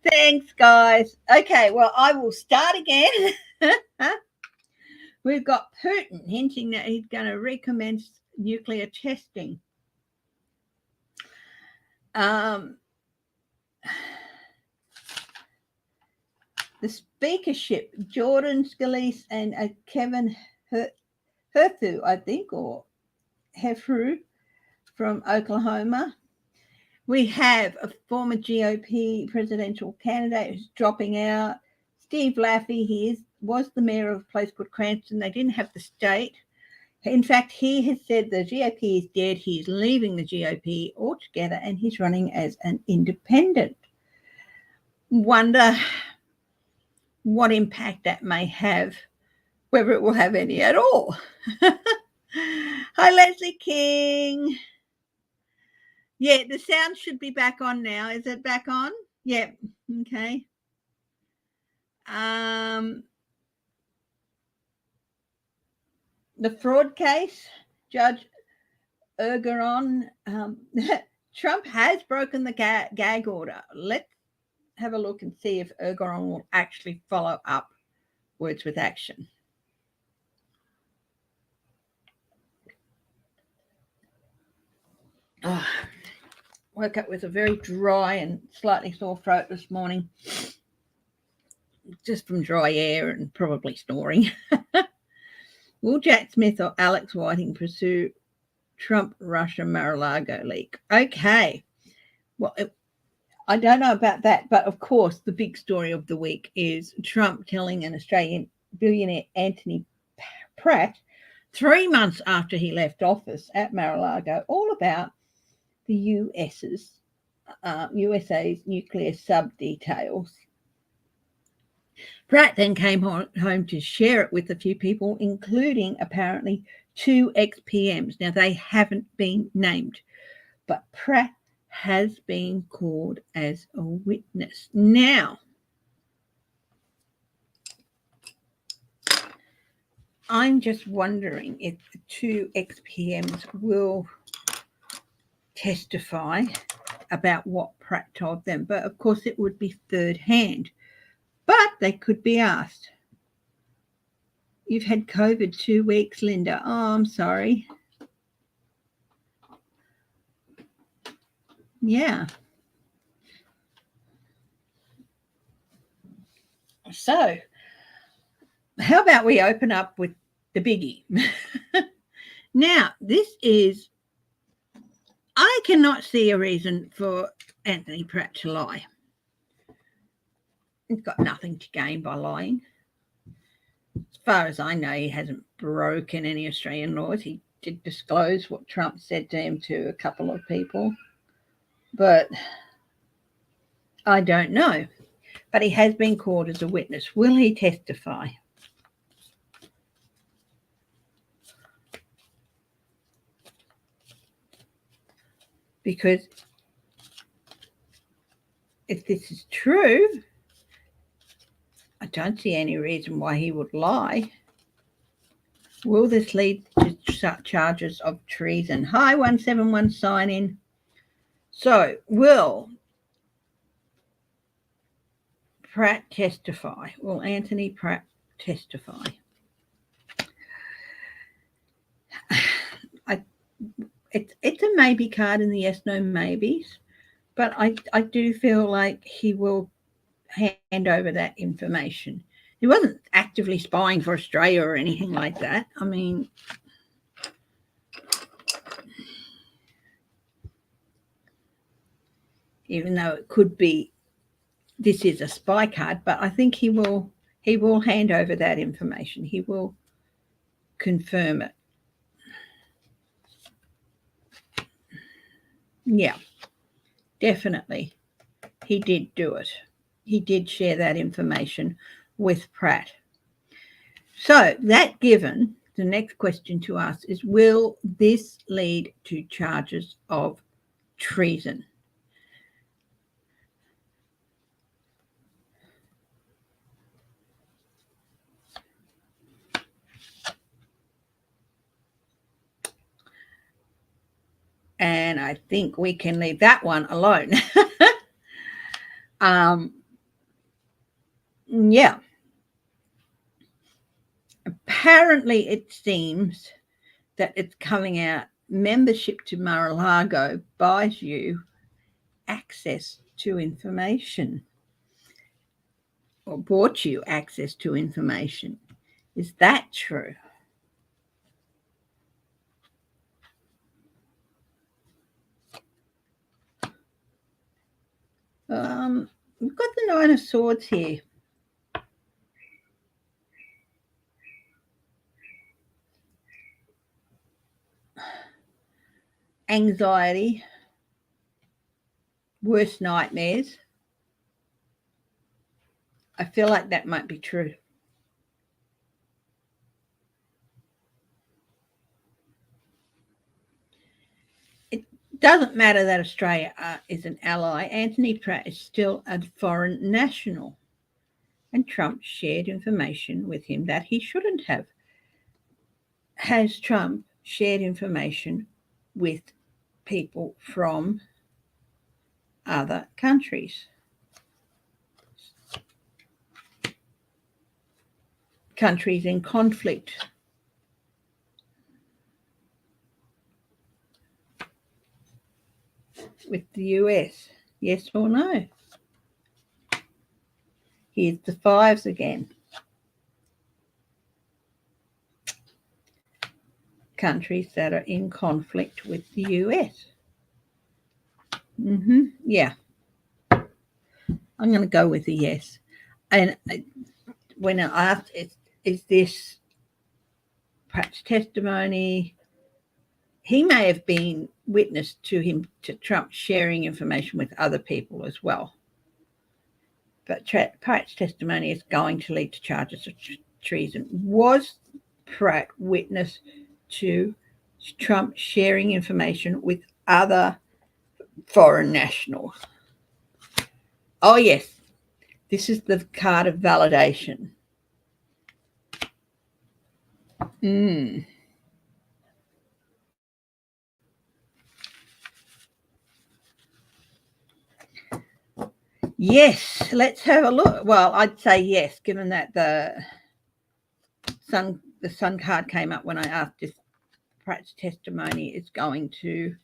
Thanks, guys. Okay, well, I will start again. We've got Putin hinting that he's going to recommence nuclear testing. The speakership, Jordan Scalise and Kevin Herfu, I think, or Hefru from Oklahoma. We have a former GOP presidential candidate who's dropping out. Steve Laffey, he was the mayor of a place called Cranston. They didn't have the state. In fact, he has said the GOP is dead. He's leaving the GOP altogether and he's running as an independent. Wonder what impact that may have, whether it will have any at all. Hi, Leslie King. Yeah, the sound should be back on now. Is it back on? Yeah. Okay. The fraud case, Judge Ergeron. Trump has broken the gag order. Let's have a look and see if Ergeron will actually follow up words with action. Woke up with a very dry and slightly sore throat this morning, just from dry air and probably snoring. Will Jack Smith or Alex Whiting pursue Trump-Russia Mar-a-Lago leak? Okay. Well, I don't know about that, but of course, the big story of the week is Trump telling an Australian billionaire, Anthony Pratt, 3 months after he left office at Mar-a-Lago, all about the USA's nuclear sub-details. Pratt then came home to share it with a few people, including apparently 2 ex-PMs. Now, they haven't been named, but Pratt has been called as a witness. Now, I'm just wondering if the 2 ex-PMs will testify about what Pratt told them. But, of course, it would be third hand. But they could be asked. You've had COVID 2 weeks, Linda. Oh, I'm sorry. Yeah. So, how about we open up with the biggie? Now, I cannot see a reason for Anthony Pratt to lie. He's got nothing to gain by lying. As far as I know, he hasn't broken any Australian laws. He did disclose what Trump said to him to a couple of people. But I don't know. But he has been called as a witness. Will he testify? Because if this is true, I don't see any reason why he would lie. Will this lead to charges of treason? Hi, 171 sign in. So, will Pratt testify? Will Anthony Pratt testify? It's a maybe card in the yes, no, maybes, but I do feel like he will hand over that information. He wasn't actively spying for Australia or anything like that. I mean, even though it could be this is a spy card, but I think he will hand over that information. He will confirm it. Yeah, definitely. He did do it. He did share that information with Pratt. So that given, the next question to ask is, will this lead to charges of treason? And I think we can leave that one alone. Yeah. Apparently, it seems that it's coming out. Membership to Mar-a-Lago buys you access to information, or bought you access to information. Is that true? We've got the Nine of Swords here. Anxiety, worst nightmares. I feel like that might be true. It doesn't matter that Australia is an ally. Anthony Pratt is still a foreign national, and Trump shared information with him that he shouldn't have. Has Trump shared information with people from other countries? Countries in conflict. With the US, yes or no? Here's the fives again. Countries that are in conflict with the US. Yeah. I'm going to go with a yes. And when I asked, is this Pratt's testimony? He may have been witness to Trump sharing information with other people as well. But Pratt's testimony is going to lead to charges of treason. Was Pratt witness to Trump sharing information with other foreign nationals? Oh, yes. This is the card of validation. Yes, let's have a look. Well, I'd say yes, given that the sun card came up when I asked if Pratt's testimony is going to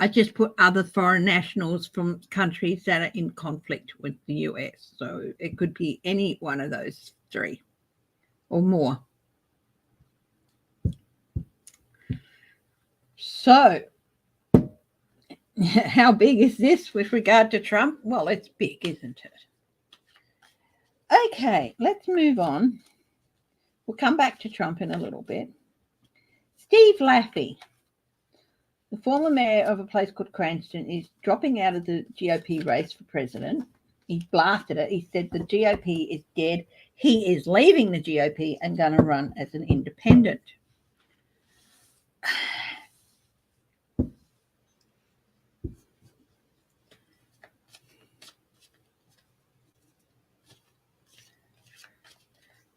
I just put other foreign nationals from countries that are in conflict with the US. So it could be any one of those three or more. So how big is this with regard to Trump? Well, it's big, isn't it? Okay, let's move on. We'll come back to Trump in a little bit. Steve Laffey, the former mayor of a place called Cranston, is dropping out of the GOP race for president. He blasted it. He said the GOP is dead. He is leaving the GOP and going to run as an independent.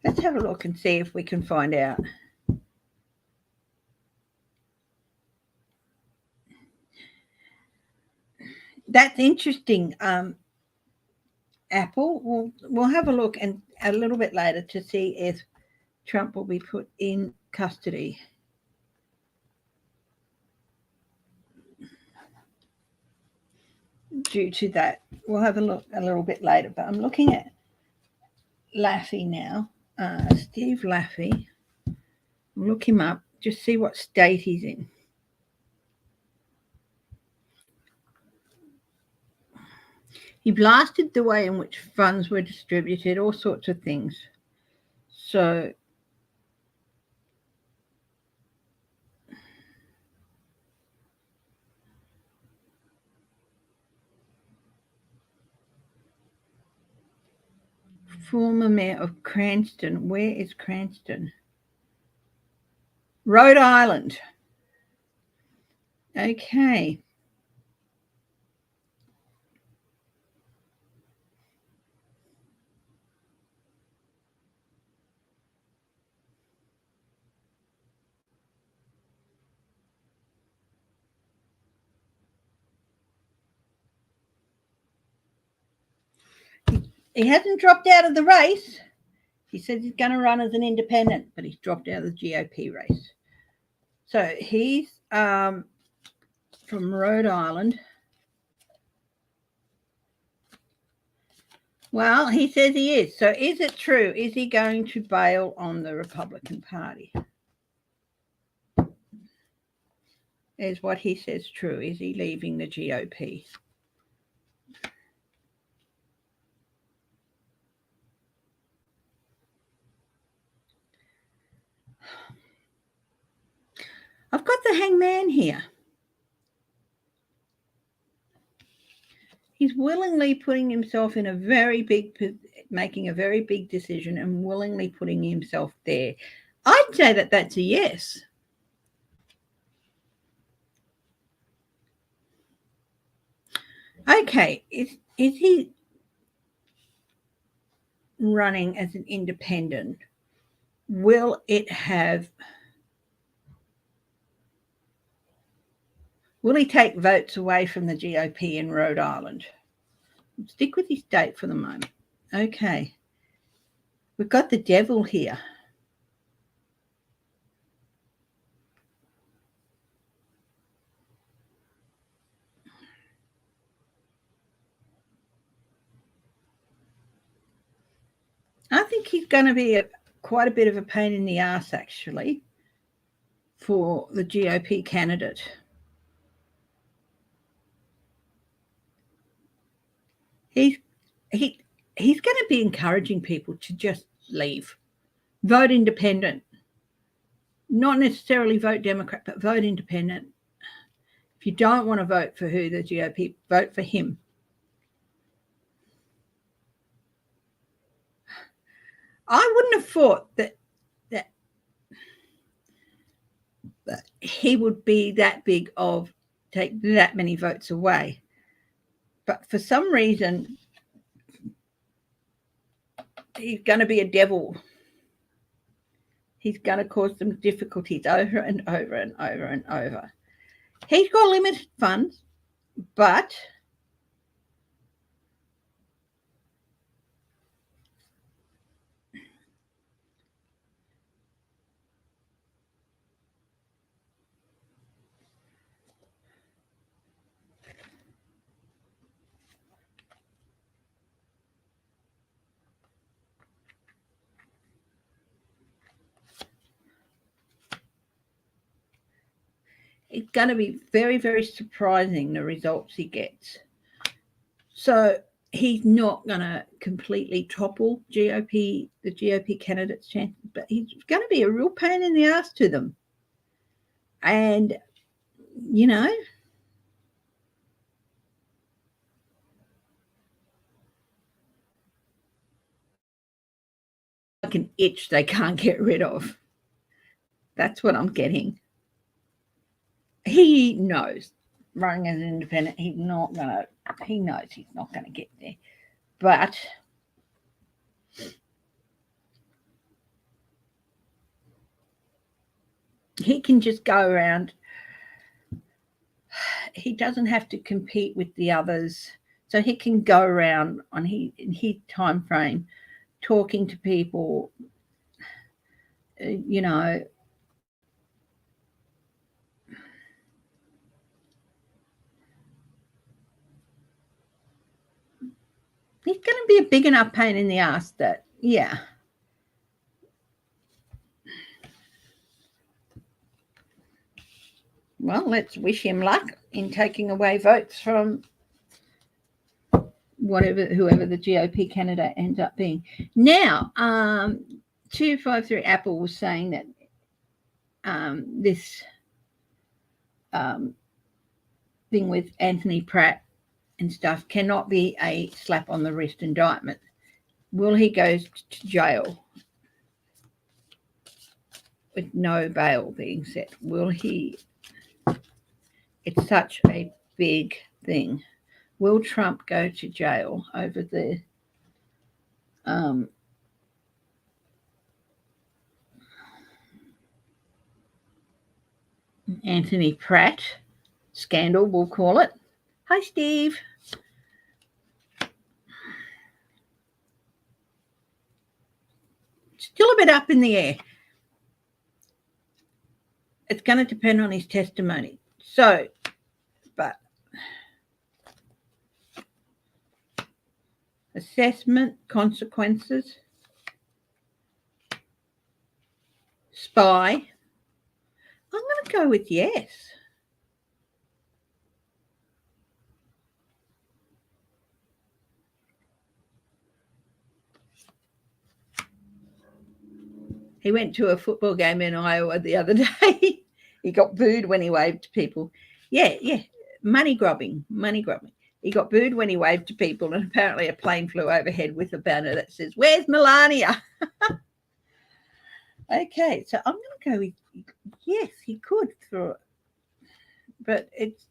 Let's have a look and see if we can find out. That's interesting. Apple, we'll have a look and a little bit later to see if Trump will be put in custody. Due to that, we'll have a look a little bit later. But I'm looking at Laffey now, Steve Laffey. Look him up, just see what state he's in. He blasted the way in which funds were distributed, all sorts of things. So Former mayor of Cranston. Where is Cranston? Rhode Island. Okay. He hasn't dropped out of the race. He says he's going to run as an independent, but he's dropped out of the GOP race. So he's from Rhode Island. Well, he says he is. So is it true? Is he going to bail on the Republican Party? Is what he says true? Is he leaving the GOP? I've got the hangman here. He's willingly putting himself in a very big, making a very big decision and willingly putting himself there. I'd say that that's a yes. Okay, is he running as an independent? Will he take votes away from the GOP in Rhode Island? Stick with his date for the moment. Okay. We've got the devil here. I think he's going to be quite a bit of a pain in the ass, actually, for the GOP candidate. He's going to be encouraging people to just leave, vote independent, not necessarily vote Democrat, but vote independent. If you don't want to vote for who the GOP, vote for him. I wouldn't have thought that he would be that big of take that many votes away. But for some reason, he's going to be a devil. He's going to cause some difficulties over and over and over and over. He's got limited funds, but it's going to be very, very surprising, the results he gets. So he's not going to completely topple the GOP candidates' chances, but he's going to be a real pain in the ass to them. And, you know, like an itch they can't get rid of. That's what I'm getting. He knows running as an independent, he knows he's not going to get there. But he can just go around. He doesn't have to compete with the others. So he can go around in his time frame talking to people, you know. He's going to be a big enough pain in the ass that, yeah. Well, let's wish him luck in taking away votes from whoever the GOP candidate ends up being. Now, 253 Apple was saying that this thing with Anthony Pratt and stuff cannot be a slap on the wrist indictment. will he go to jail with no bail being set? Will he? It's such a big thing. Will Trump go to jail over the Anthony Pratt scandal, we'll call it? Hi, Steve. Still a bit up in the air. It's going to depend on his testimony. So, but assessment, consequences, spy. I'm going to go with yes. He went to a football game in Iowa the other day. He got booed when he waved to people. Yeah. Money grubbing. He got booed when he waved to people, and apparently a plane flew overhead with a banner that says, "Where's Melania?" Okay, so I'm going to go with yes, he could throw it. But it's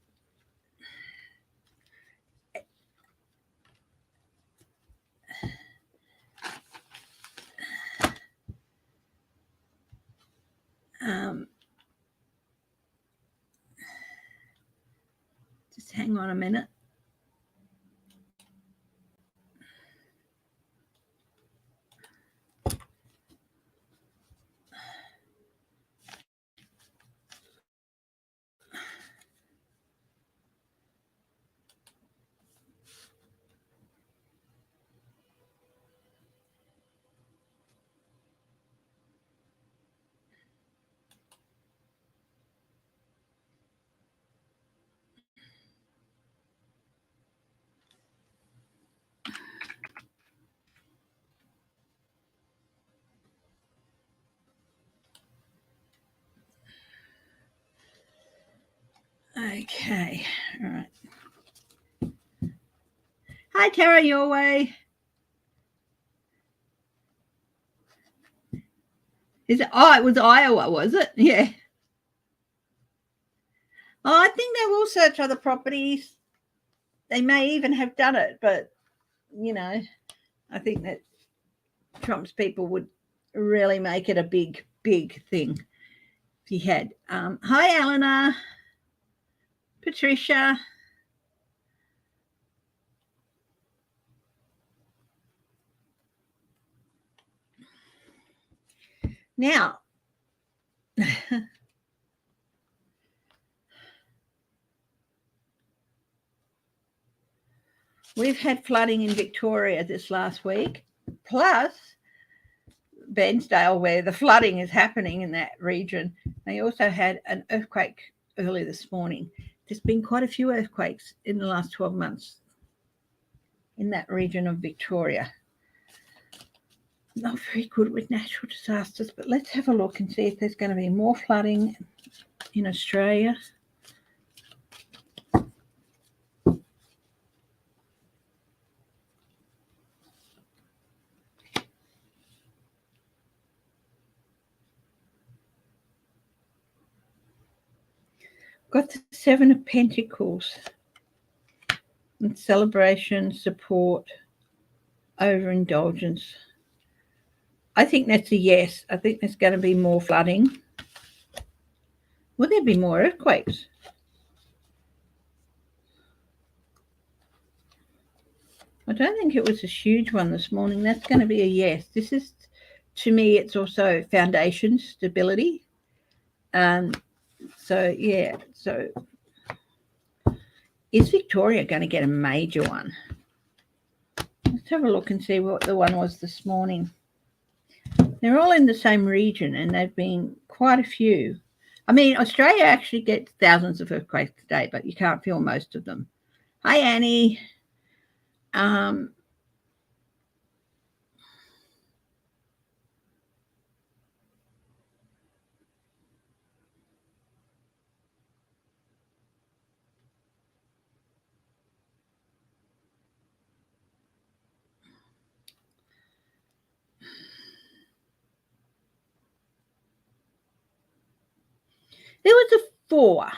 just hang on a minute. Okay, all right. Hi, Tara, your way. Is it? Oh, it was Iowa, was it? Yeah. Oh, I think they will search other properties. They may even have done it, but I think that Trump's people would really make it a big, big thing if he had. Hi, Eleanor, Patricia. Now, we've had flooding in Victoria this last week, plus Bairnsdale, where the flooding is happening in that region. They also had an earthquake early this morning. There's been quite a few earthquakes in the last 12 months in that region of Victoria. Not very good with natural disasters, but let's have a look and see if there's going to be more flooding in Australia. Got the Seven of Pentacles and celebration, support, overindulgence. I think that's a yes. I think there's going to be more flooding. Will there be more earthquakes? I don't think it was a huge one this morning. That's going to be a yes. This is, to me, it's also foundation stability. So, yeah. So, is Victoria going to get a major one? Let's have a look and see what the one was this morning. They're all in the same region, and they've been quite a few. I mean, Australia actually gets thousands of earthquakes today, but you can't feel most of them. Hi, Annie. There was a 4.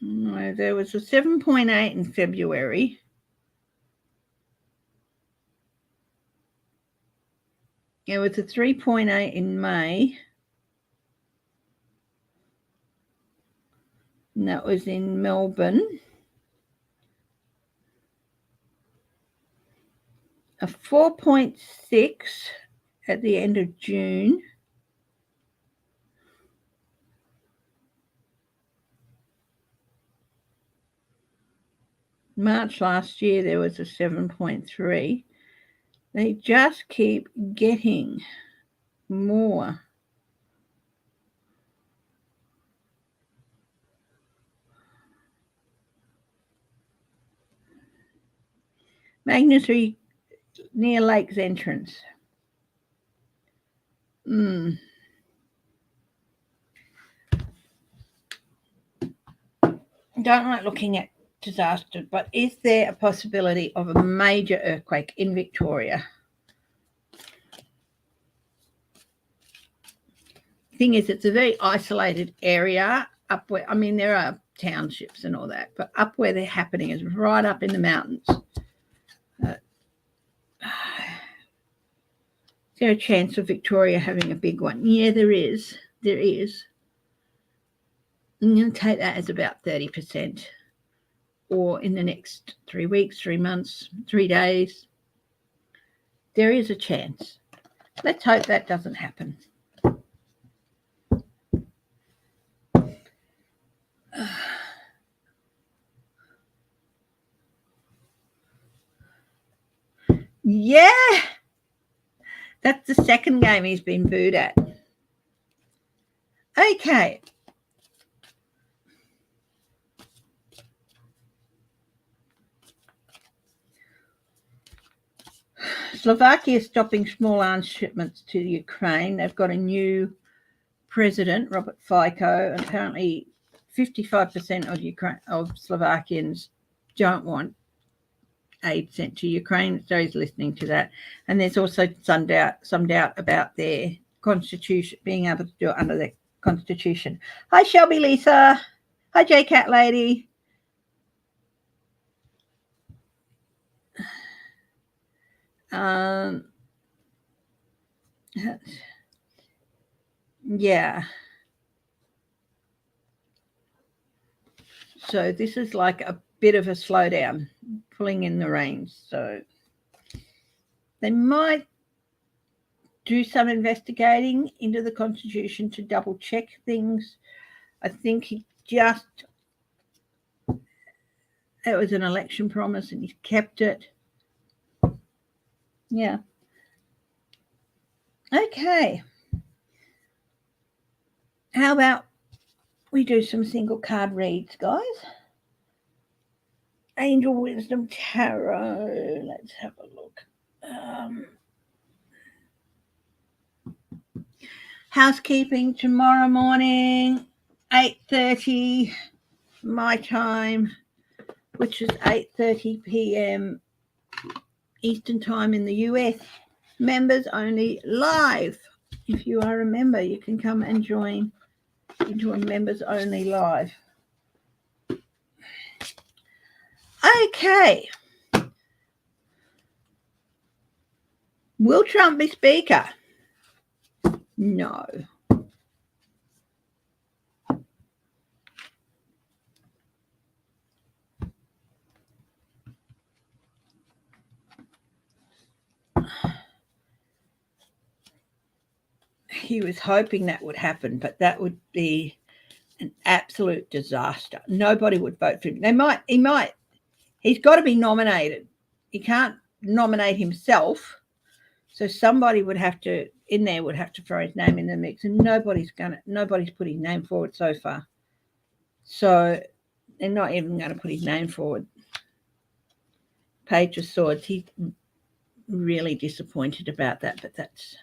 No, there was a 7.8 in February. There was a 3.8 in May. And that was in Melbourne. A 4.6 at the end of June. March last year, there was a 7.3. They just keep getting more. Magnitude near Lakes Entrance. Don't like looking at disaster, but is there a possibility of a major earthquake in Victoria? Thing is, it's a very isolated area up where, I mean, there are townships and all that, but up where they're happening is right up in the mountains. Is there a chance of Victoria having a big one? Yeah, there is. There is. I'm going to take that as about 30%, or in the next 3 weeks, 3 months, 3 days. There is a chance. Let's hope that doesn't happen. Yeah, that's the second game he's been booed at. Okay. Slovakia is stopping small arms shipments to Ukraine. They've got a new president, Robert Fico, and apparently 55% of Slovakians don't want aid sent to Ukraine. So he's listening to that. And there's also some doubt about their constitution, being able to do it under their constitution. Hi, Shelby Lisa. Hi, J-Cat Lady. Yeah. So this is like a bit of a slowdown, pulling in the reins. So they might do some investigating into the Constitution to double check things. I think it was an election promise and he's kept it. Yeah. Okay. How about we do some single card reads, guys? Angel Wisdom Tarot. Let's have a look. Housekeeping tomorrow morning, 8:30 my time, which is 8:30 p.m. Eastern time in the US. Members only live. If you are a member, you can come and join into a members only live. Okay. Will Trump be speaker? No. He was hoping that would happen, but that would be an absolute disaster. Nobody would vote for him. He might. He's got to be nominated. He can't nominate himself. So somebody would have to throw his name in the mix, and nobody's put his name forward so far. So they're not even going to put his name forward. Page of Swords, he's really disappointed about that, but that's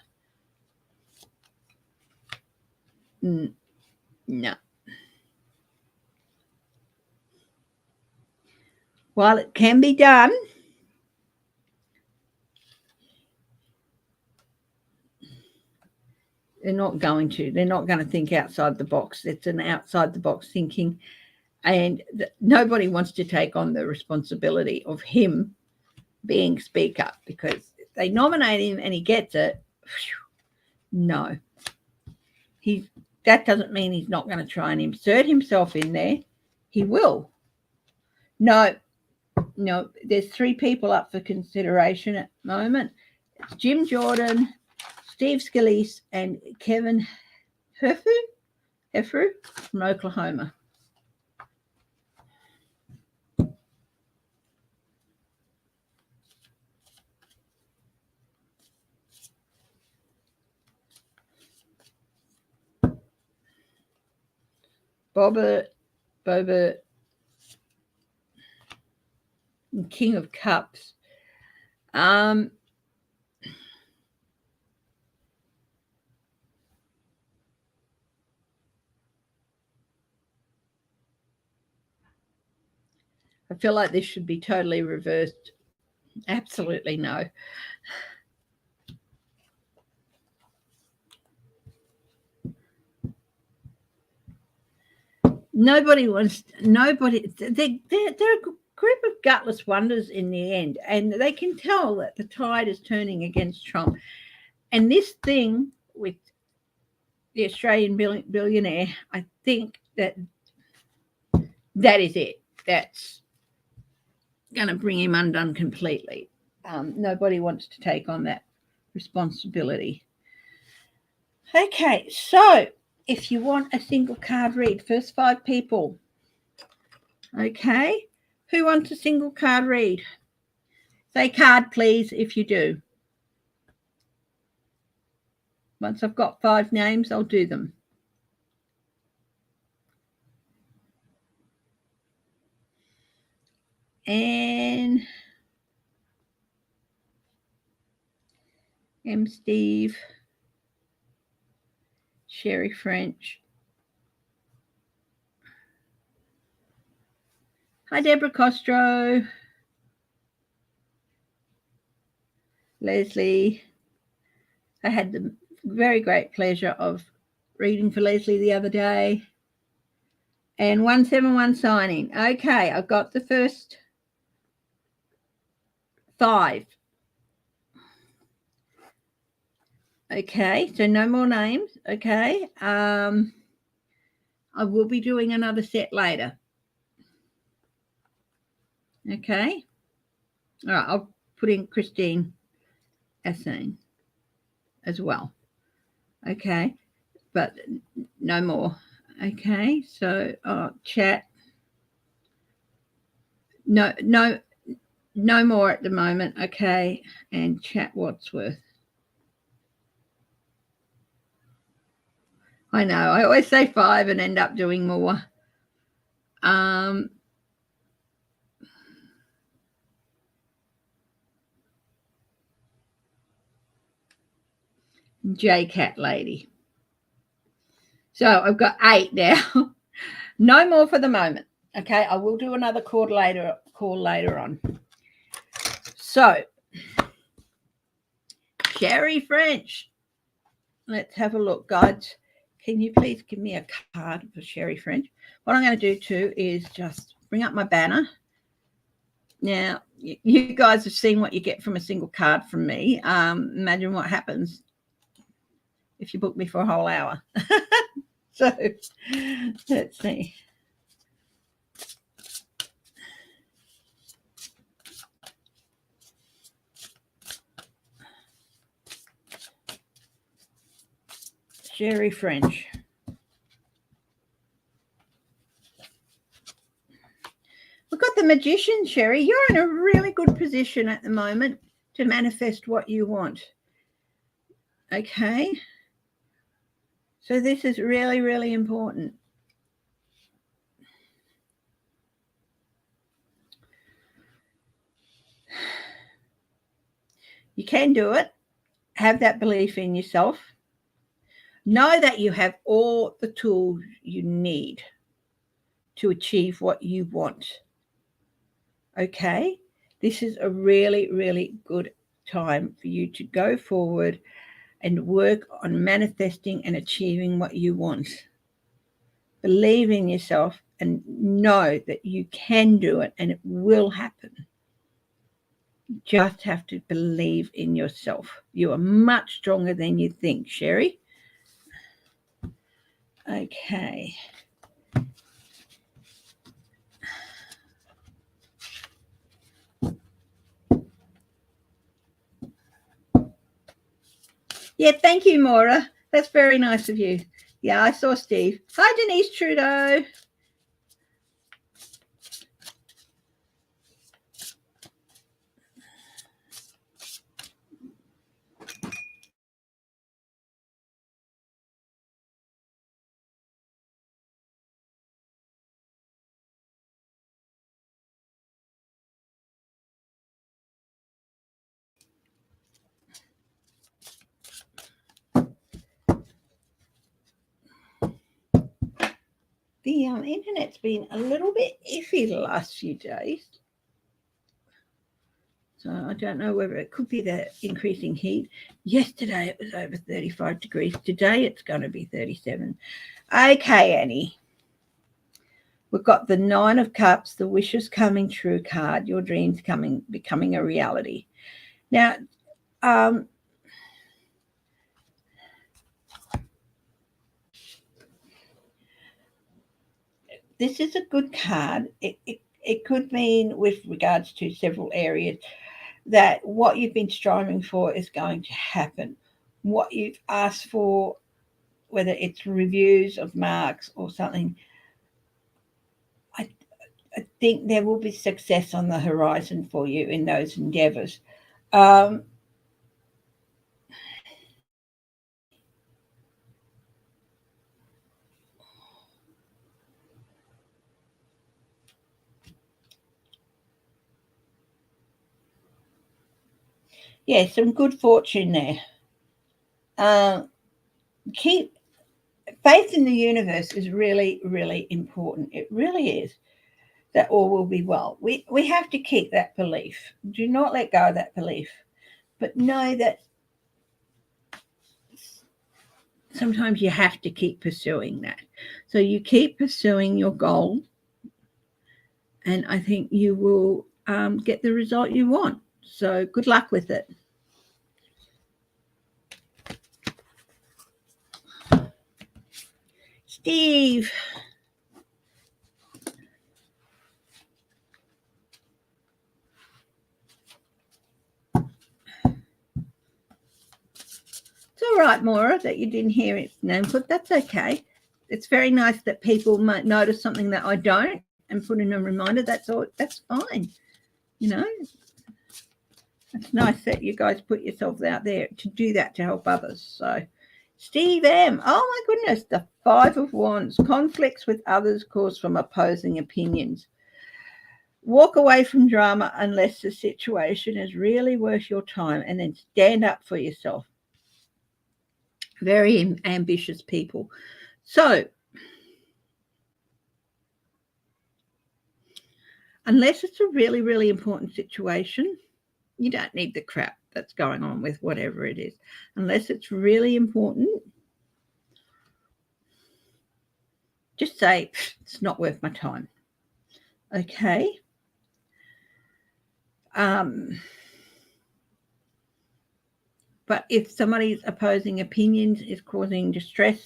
no. While it can be done, They're not going to. They're not going to think outside the box. It's an outside the box thinking. And nobody wants to take on the responsibility of him being speaker, because if they nominate him and he gets it, no. That doesn't mean he's not going to try and insert himself in there. He will. No, there's 3 people up for consideration at the moment. It's Jim Jordan, Steve Scalise, and Kevin Hefferu from Oklahoma. Boba, King of Cups. I feel like this should be totally reversed. Absolutely no. Nobody. They're a group of gutless wonders in the end, and they can tell that the tide is turning against Trump. And this thing with the Australian billionaire, I think that is it. That's going to bring him undone completely. Nobody wants to take on that responsibility. Okay, so if you want a single card read, first 5 people. Okay, who wants a single card read? Say card, please, if you do. Once I've got 5 names, I'll do them. And M. Steve, Sherry French. Hi, Deborah Costro. Leslie. I had the very great pleasure of reading for Leslie the other day. And 171 signing. Okay, I've got the first 5. Okay, so no more names. Okay. I will be doing another set later. Okay. All right, I'll put in Christine Assane as well. Okay, but no more. Okay, so chat. No more at the moment. Okay, and chat Wadsworth. I know. I always say 5 and end up doing more. J-Cat lady. So I've got 8 now. No more for the moment. Okay, I will do another call later on. So, Sherry French. Let's have a look, guys. Can you please give me a card for Sherry French? What I'm going to do too is just bring up my banner. Now, you guys have seen what you get from a single card from me. Imagine what happens if you book me for a whole hour. So, let's see. Sherry French. We've got the Magician, Sherry. You're in a really good position at the moment to manifest what you want. Okay. So this is really, really important. You can do it. Have that belief in yourself. Know that you have all the tools you need to achieve what you want. Okay? This is a really, really good time for you to go forward and work on manifesting and achieving what you want. Believe in yourself and know that you can do it and it will happen. You just have to believe in yourself. You are much stronger than you think, Sherry. Okay. Yeah, thank you, Maura. That's very nice of you. Yeah, I saw Steve. Hi, Denise Trudeau. The internet's been a little bit iffy the last few days. So I don't know whether it could be the increasing heat. Yesterday it was over 35 degrees. Today it's going to be 37. Okay, Annie. We've got the 9 of Cups, the wishes coming true card, your dreams becoming a reality. Now, this is a good card. It could mean, with regards to several areas, that what you've been striving for is going to happen. What you've asked for, whether it's reviews of marks or something, I think there will be success on the horizon for you in those endeavours. Yeah, some good fortune there. Keep faith in the universe is really, really important. It really is. That all will be well. We have to keep that belief. Do not let go of that belief. But know that sometimes you have to keep pursuing that. So you keep pursuing your goal, and I think you will get the result you want. So good luck with it. Steve. It's all right, Maura, that you didn't hear its name, but that's okay. It's very nice that people might notice something that I don't and put in a reminder. That's all. That's fine. You know, it's nice that you guys put yourselves out there to do that to help others. So, Steve M. Oh my goodness, the 5 of Wands. Conflicts with others caused from opposing opinions. Walk away from drama unless the situation is really worth your time, and then stand up for yourself. Very ambitious people. So, unless it's a really, really important situation, you don't need the crap that's going on with whatever it is. Unless it's really important, just say, it's not worth my time. Okay? But if somebody's opposing opinions is causing distress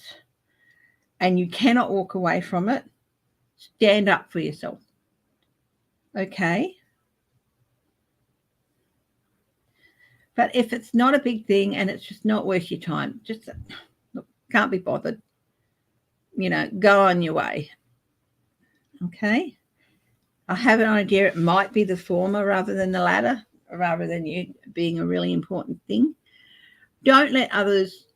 and you cannot walk away from it, stand up for yourself. Okay? But if it's not a big thing and it's just not worth your time, just look, can't be bothered. You know, go on your way. Okay? I have an idea it might be the former rather than the latter, rather than you being a really important thing. Don't let others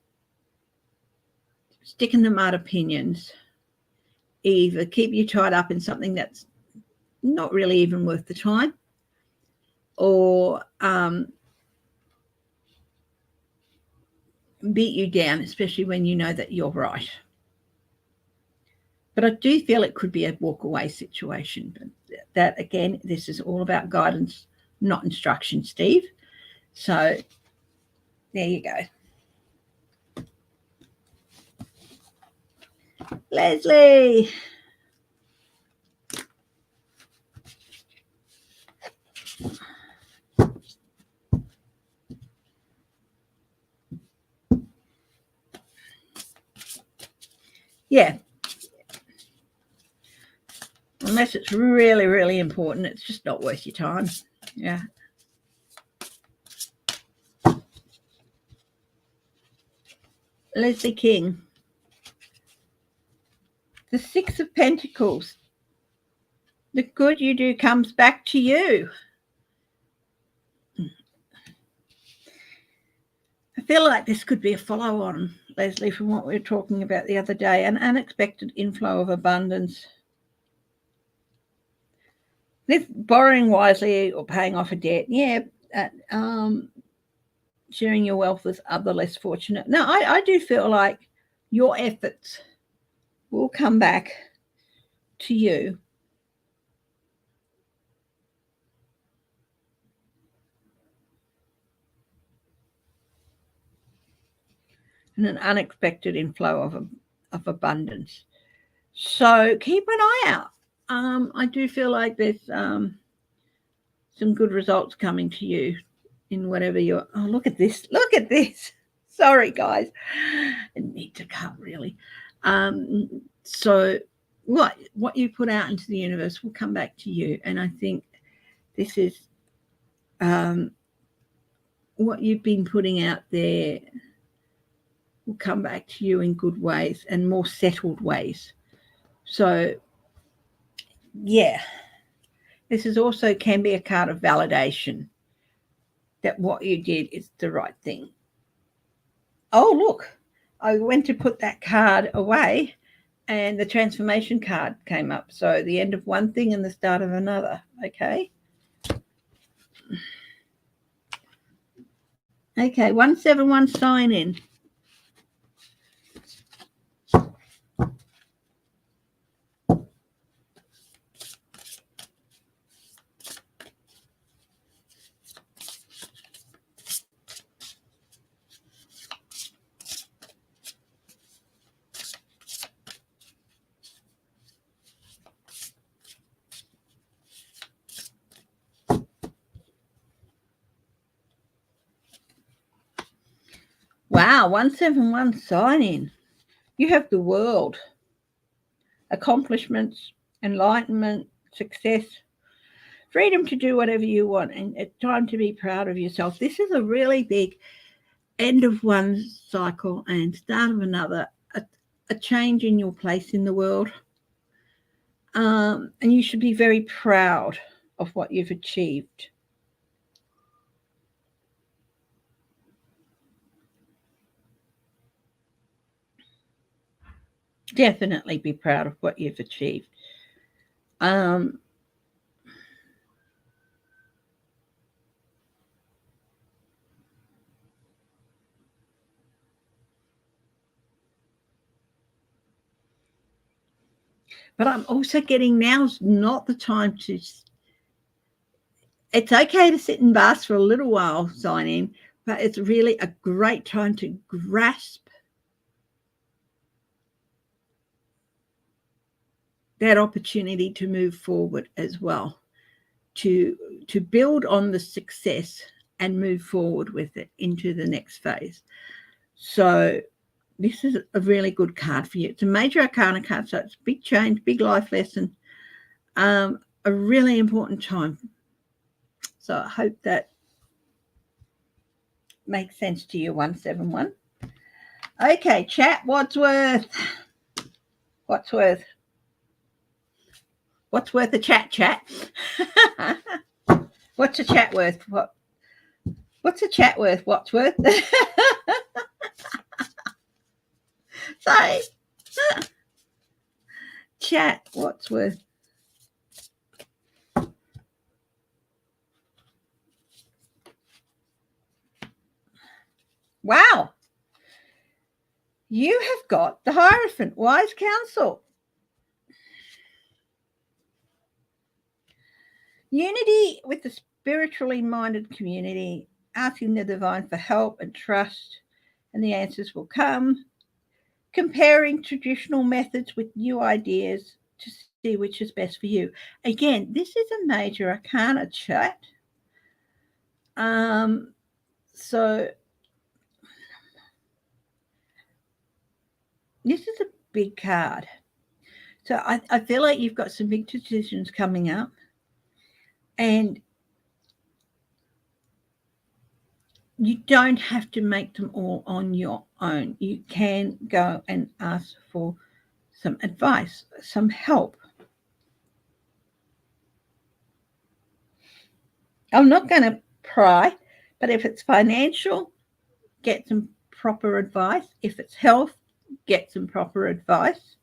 stick in the mud opinions either keep you tied up in something that's not really even worth the time, or beat you down, especially when you know that you're right. But I do feel it could be a walk away situation. But that, again, this is all about guidance, not instruction, Steve. So there you go. Leslie. Yeah. Unless it's really, really important, it's just not worth your time. Yeah. Leslie King. The Six of Pentacles. The good you do comes back to you. I feel like this could be a follow-on, Leslie, from what we were talking about the other day, an unexpected inflow of abundance. This borrowing wisely or paying off a debt, yeah, sharing your wealth with other less fortunate. Now, I do feel like your efforts will come back to you. And an unexpected inflow of abundance. So keep an eye out. I do feel like there's some good results coming to you in whatever you're. Oh, look at this. Look at this. Sorry, guys. I need to cut, really. So what you put out into the universe will come back to you. And I think this is what you've been putting out there will come back to you in good ways and more settled ways. So, yeah, this is also can be a card of validation that what you did is the right thing. Oh, look, I went to put that card away and the transformation card came up. So the end of one thing and the start of another. Okay. Okay, 171 sign in. Wow, 171 sign in. You have the world, accomplishments, enlightenment, success, freedom to do whatever you want, and it's time to be proud of yourself. This is a really big end of one cycle and start of another, a change in your place in the world. And you should be very proud of what you've achieved. Definitely be proud of what you've achieved. But I'm also getting now's not the time to. It's okay to sit and bask for a little while, sign in, but it's really a great time to grasp that opportunity to move forward as well, to build on the success and move forward with it into the next phase. So this is a really good card for you. It's a major arcana card, so it's a big change, big life lesson, a really important time. So I hope that makes sense to you, 171. Okay, chat, Wadsworth. What's worth a chat? What's a chat worth? What's a chat worth? What's worth? Sorry. Chat, what's worth? Wow. You have got the Hierophant, wise counsel. Unity with the spiritually minded community, asking the divine for help and trust, and the answers will come. comparing traditional methods with new ideas to see which is best for you. Again, this is a major arcana chat. So this is a big card. So I feel like you've got some big decisions coming up, and you don't have to make them all on your own. You can go and ask for some advice, some help. I'm not going to pry, but if it's financial, get some proper advice. If it's health, get some proper advice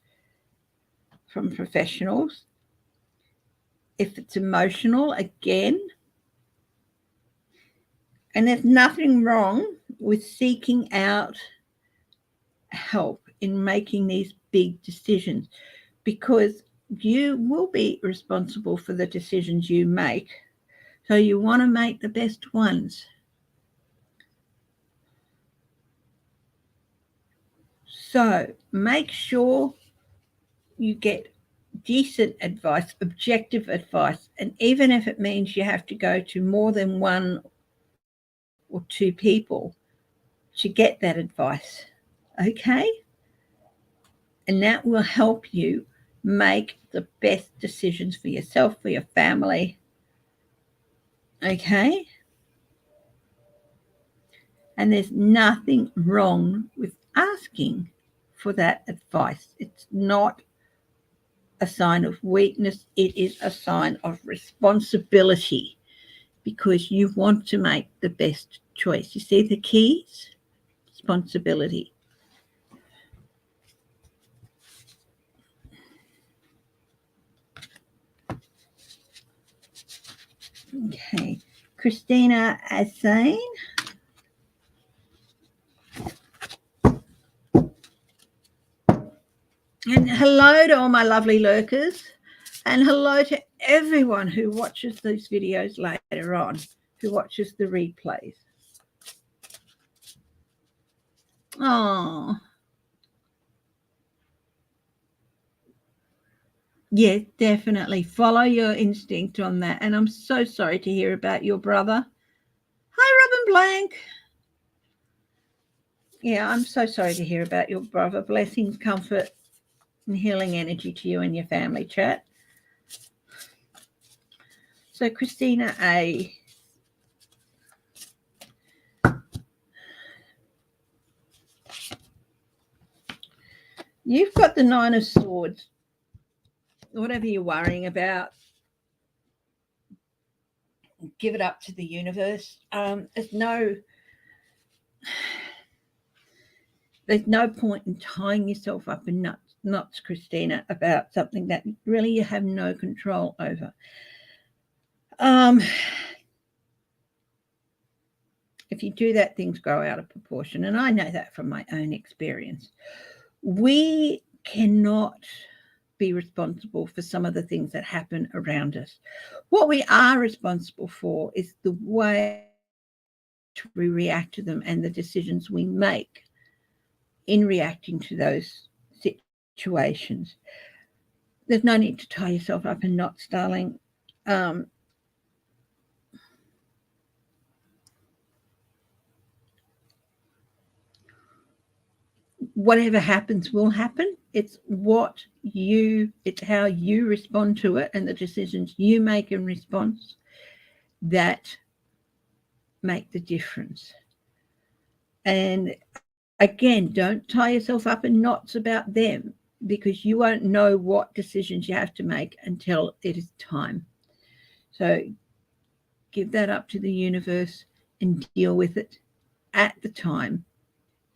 from professionals. If it's emotional, again. And there's nothing wrong with seeking out help in making these big decisions, because you will be responsible for the decisions you make. So you want to make the best ones. So make sure you get decent advice, objective advice. And even if it means you have to go to more than one or two people to get that advice, okay? And that will help you make the best decisions for yourself, for your family, okay? And there's nothing wrong with asking for that advice. It's not a sign of weakness. It is a sign of responsibility, because you want to make the best choice. You see the keys? Responsibility. Okay. Christina Asane. And hello to all my lovely lurkers, and hello to everyone who watches these videos later on, who watches the replays. Oh, yeah, definitely follow your instinct on that. And I'm so sorry to hear about your brother. Hi, Robin Blank. Yeah, I'm so sorry to hear about your brother. Blessings, comfort, and healing energy to you and your family, chat. So, Christina A. You've got the Nine of Swords. Whatever you're worrying about, give it up to the universe. There's no point in tying yourself up in knots, Christina, about something that really you have no control over. If you do that, things grow out of proportion. And I know that from my own experience. We cannot be responsible for some of the things that happen around us. What we are responsible for is the way we react to them and the decisions we make in reacting to those situations. There's no need to tie yourself up in knots, darling. Whatever happens will happen. It's how you respond to it and the decisions you make in response that make the difference. And again, don't tie yourself up in knots about them, because you won't know what decisions you have to make until it is time. So give that up to the universe and deal with it at the time.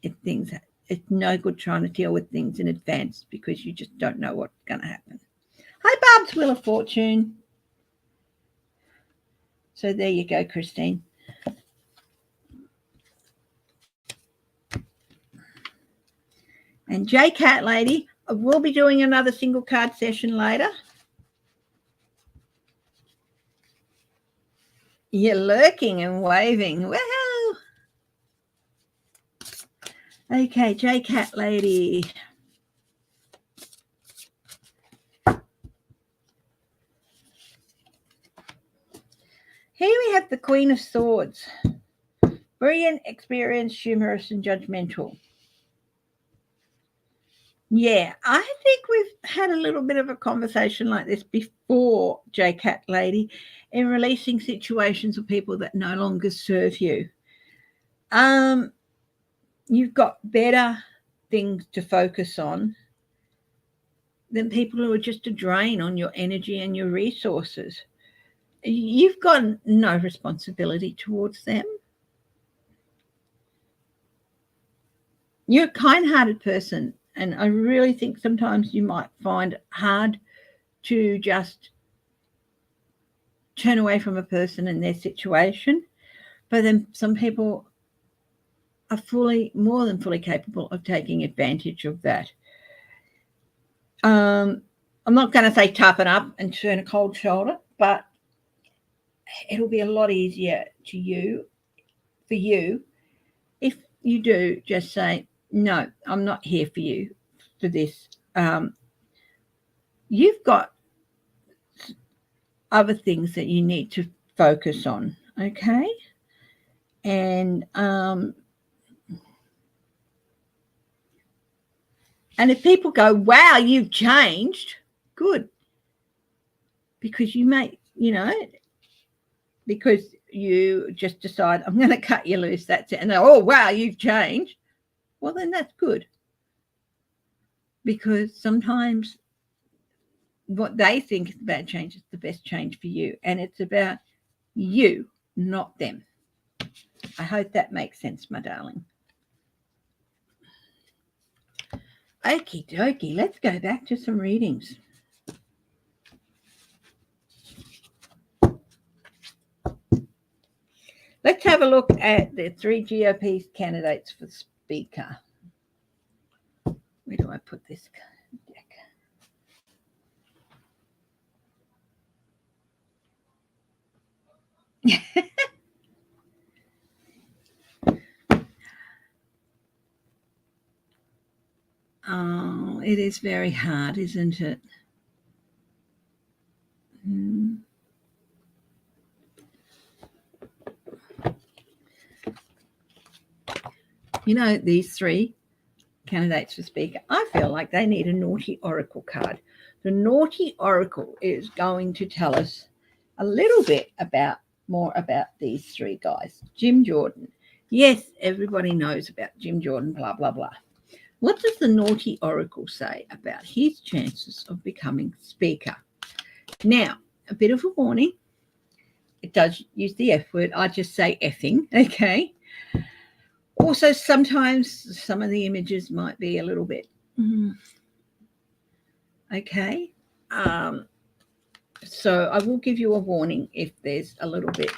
It's no good trying to deal with things in advance, because you just don't know what's going to happen. Hi, Barb's Wheel of Fortune. So there you go, Christine. And J Cat Lady, we'll be doing another single card session later. You're lurking and waving. Woohoo! Okay, J-Cat lady. Here we have the Queen of Swords. Brilliant, experienced, humorous, and judgmental. Yeah, I think we've had a little bit of a conversation like this before, J-Cat lady, in releasing situations of people that no longer serve you. You've got better things to focus on than people who are just a drain on your energy and your resources. You've got no responsibility towards them. You're a kind-hearted person, and I really think sometimes you might find it hard to just turn away from a person and their situation. But then some people are more than fully capable of taking advantage of that. I'm not going to say toughen up and turn a cold shoulder, but it'll be a lot easier for you if you do just say, no, I'm not here for you for this. You've got other things that you need to focus on, okay? And if people go, wow, you've changed, good. Because you may, because you just decide, I'm going to cut you loose, that's it. And they're, oh, wow, you've changed. Well, then that's good. Because sometimes what they think is a bad change is the best change for you. And it's about you, not them. I hope that makes sense, my darling. Okie dokie, let's go back to some readings. Let's have a look at the 3 GOP candidates for Speaker. Where do I put this deck? Oh, it is very hard, isn't it? These 3 candidates for Speaker, I feel like they need a naughty oracle card. The naughty oracle is going to tell us a little bit more about these 3 guys. Jim Jordan. Yes, everybody knows about Jim Jordan, blah, blah, blah. What does the naughty oracle say about his chances of becoming Speaker? Now, a bit of a warning. It does use the F word. I just say effing, okay? Also, sometimes some of the images might be a little bit, okay? So I will give you a warning if there's a little bit,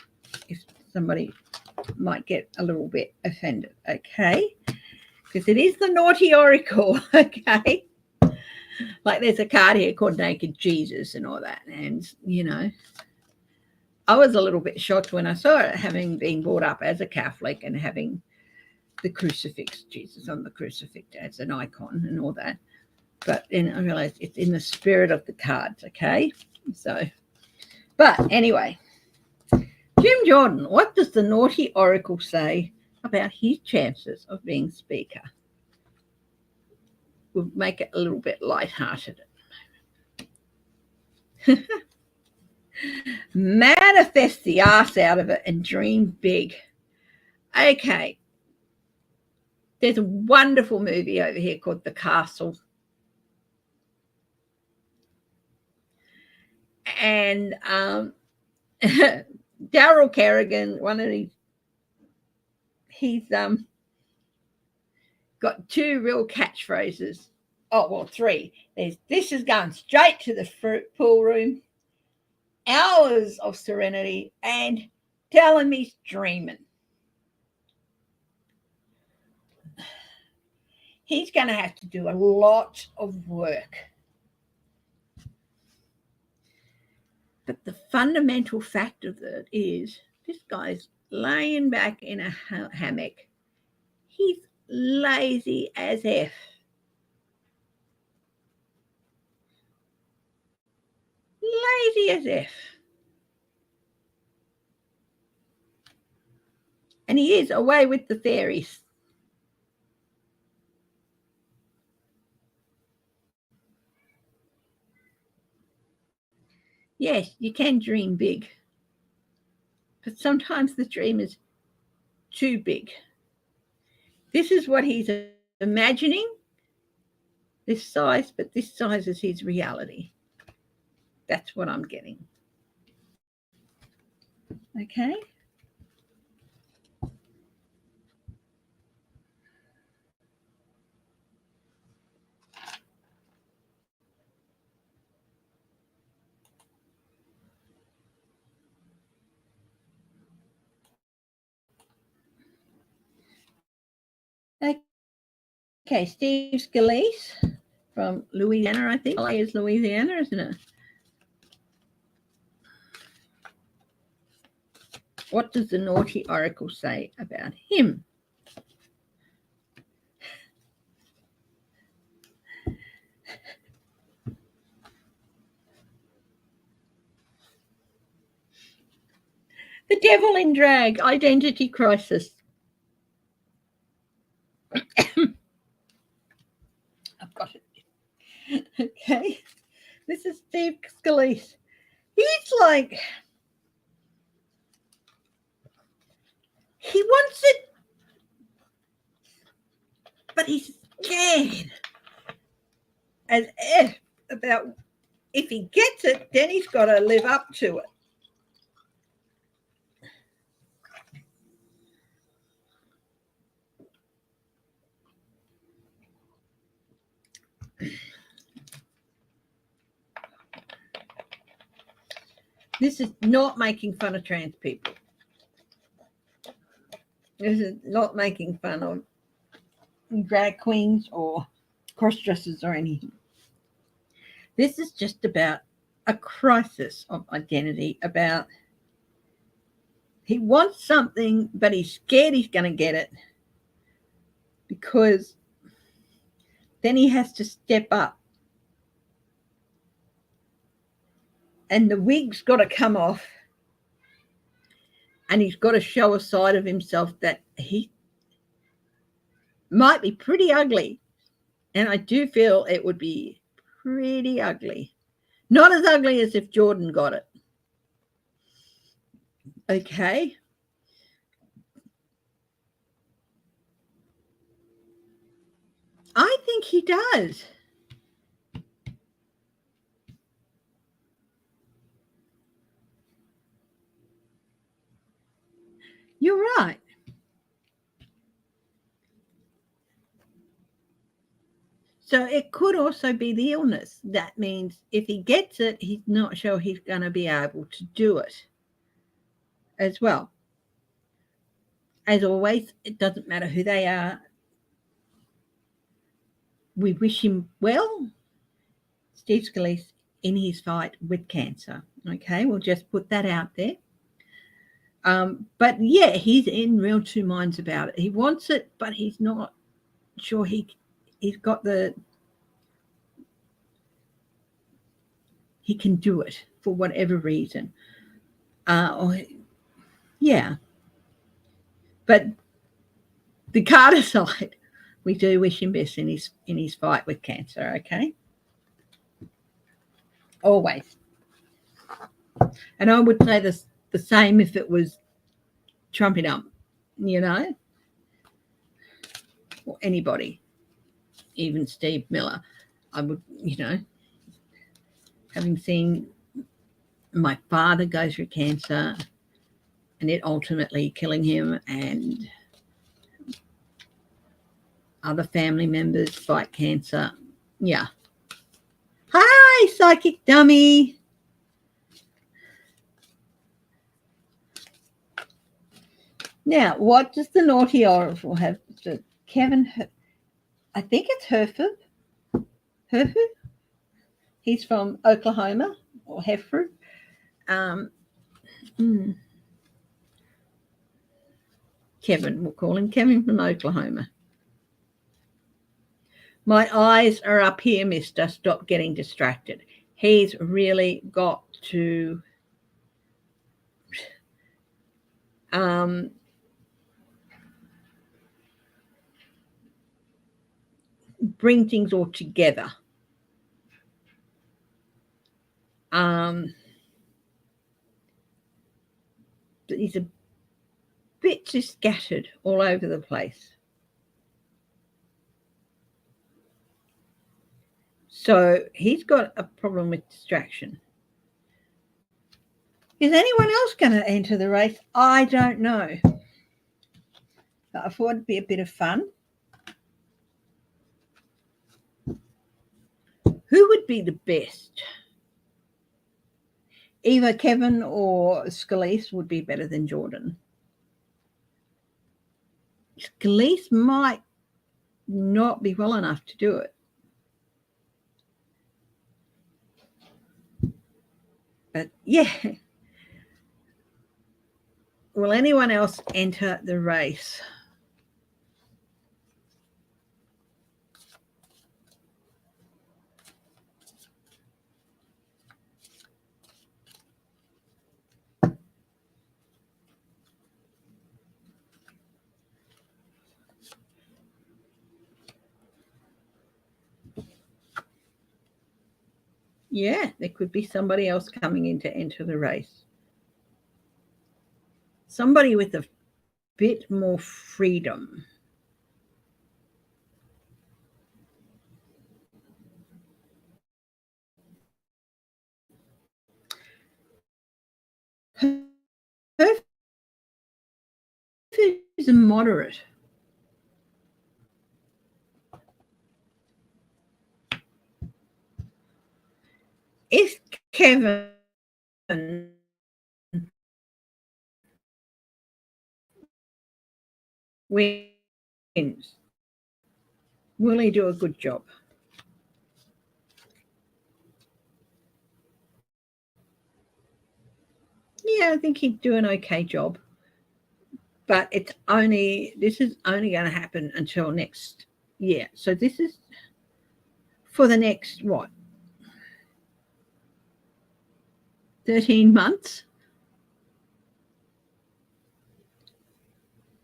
if somebody might get a little bit offended, okay? Because it is the naughty oracle, okay? Like there's a card here called Naked Jesus and all that. And, I was a little bit shocked when I saw it, having been brought up as a Catholic and having the crucifix, Jesus on the crucifix as an icon and all that. But then I realized it's in the spirit of the cards, okay? So, but anyway, Jim Jordan, what does the naughty oracle say about his chances of being Speaker? We'll make it a little bit lighthearted. Manifest the ass out of it and dream big. Okay. There's a wonderful movie over here called The Castle. And Daryl Kerrigan, one of these, he's got 2 real catchphrases. Oh, well, 3. There's, this is going straight to the pool room, hours of serenity, and telling me he's dreaming. He's going to have to do a lot of work. But the fundamental fact of it is this guy's laying back in a hammock. He's lazy as F. Lazy as F. And he is away with the fairies. Yes, you can dream big, but sometimes the dream is too big. This is what he's imagining, this size, but this size is his reality. That's what I'm getting. Okay. Okay, Steve Scalise from Louisiana, I think. LA is Louisiana, isn't it? What does the naughty oracle say about him? The devil in drag, identity crisis. I've got it. Okay. This is Steve Scalise. He's like, he wants it, but he's scared as if about if he gets it, then he's got to live up to it. This is not making fun of trans people. This is not making fun of drag queens or cross-dressers or anything. This is just about a crisis of identity, about he wants something, but he's scared he's going to get it because then he has to step up. And the wig's got to come off. And he's got to show a side of himself that he might be pretty ugly. And I do feel it would be pretty ugly. Not as ugly as if Jordan got it. Okay. I think he does. You're right. So it could also be the illness. That means if he gets it, he's not sure he's going to be able to do it as well. As always, it doesn't matter who they are. We wish him well, Steve Scalise, in his fight with cancer. Okay, we'll just put that out there. But yeah, he's in real two minds about it. He wants it, but he's not sure he's got he can do it for whatever reason. Yeah. But the Carter side, we do wish him best in his fight with cancer, okay? Always. And I would say the same if it was Trumpy Dump, you know, or anybody, even Steve Miller. I would, you know, having seen my father go through cancer and it ultimately killing him, and other family members fight cancer. Yeah. Hi, psychic dummy. Now, what does the naughty oracle have? Kevin, I think it's Herfu. He's from Oklahoma, or Hefru. Kevin, we'll call him Kevin from Oklahoma. My eyes are up here, mister. Stop getting distracted. He's really got to bring things all together. He's a bit too scattered all over the place. So he's got a problem with distraction. Is anyone else going to enter the race? I don't know. But I thought it'd be a bit of fun. Who would be the best? Either Kevin or Scalise would be better than Jordan. Scalise might not be well enough to do it. But yeah. Will anyone else enter the race? Yeah, there could be somebody else coming in to enter the race. Somebody with a bit more freedom. Her is a moderate. If Kevin wins, will he do a good job? Yeah, I think he'd do an okay job. But this is only going to happen until next year. So this is for the next, 13 months?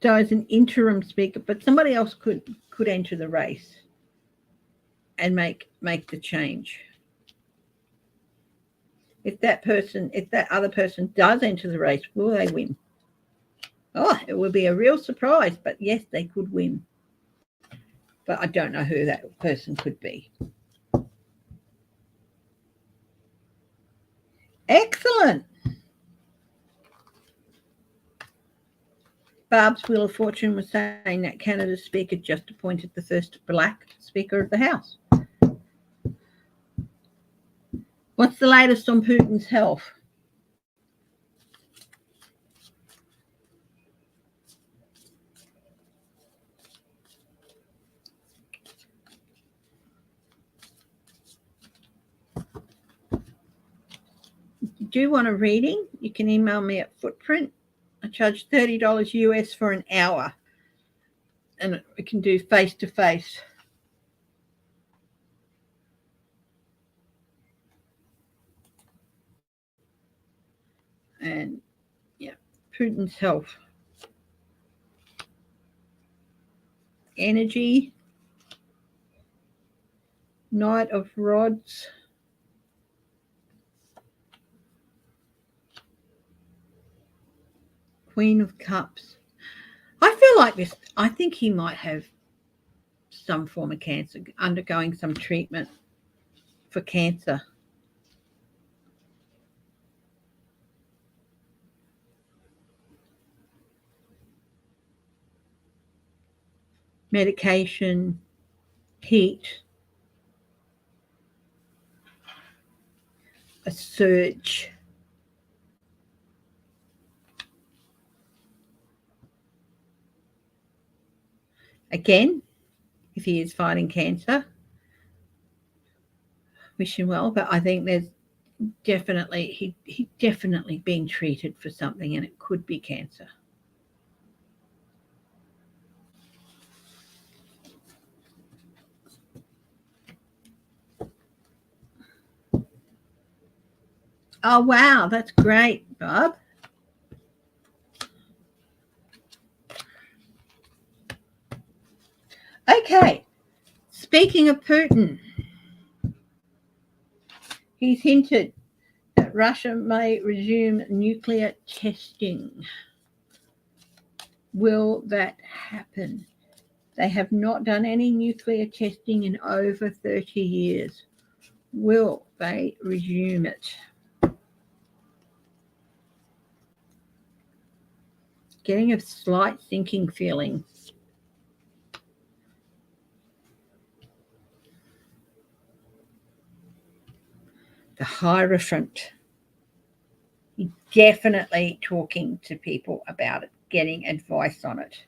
So as an interim speaker, but somebody else could enter the race and make the change. If that other person does enter the race, will they win? Oh, it will be a real surprise, but yes, they could win. But I don't know who that person could be. Excellent. Barb's Wheel of Fortune was saying that Canada's speaker just appointed the first black speaker of the House. What's the latest on Putin's health? Do you want a reading? You can email me at FootPrint. I charge $30 US for an hour, and we can do face-to-face. And yeah, Putin's health. Energy. Knight of Rods. Queen of Cups. I feel like this. I think he might have some form of cancer, undergoing some treatment for cancer. Medication, heat, a surge. Again, if he is fighting cancer, wish him well. But I think there's definitely he definitely being treated for something, and it could be cancer. Oh, wow. That's great, Bob. Okay. Speaking of Putin, he's hinted that Russia may resume nuclear testing. Will that happen? They have not done any nuclear testing in over 30 years. Will they resume it? Getting a slight sinking feeling. The Hierophant. Definitely talking to people about it, getting advice on it.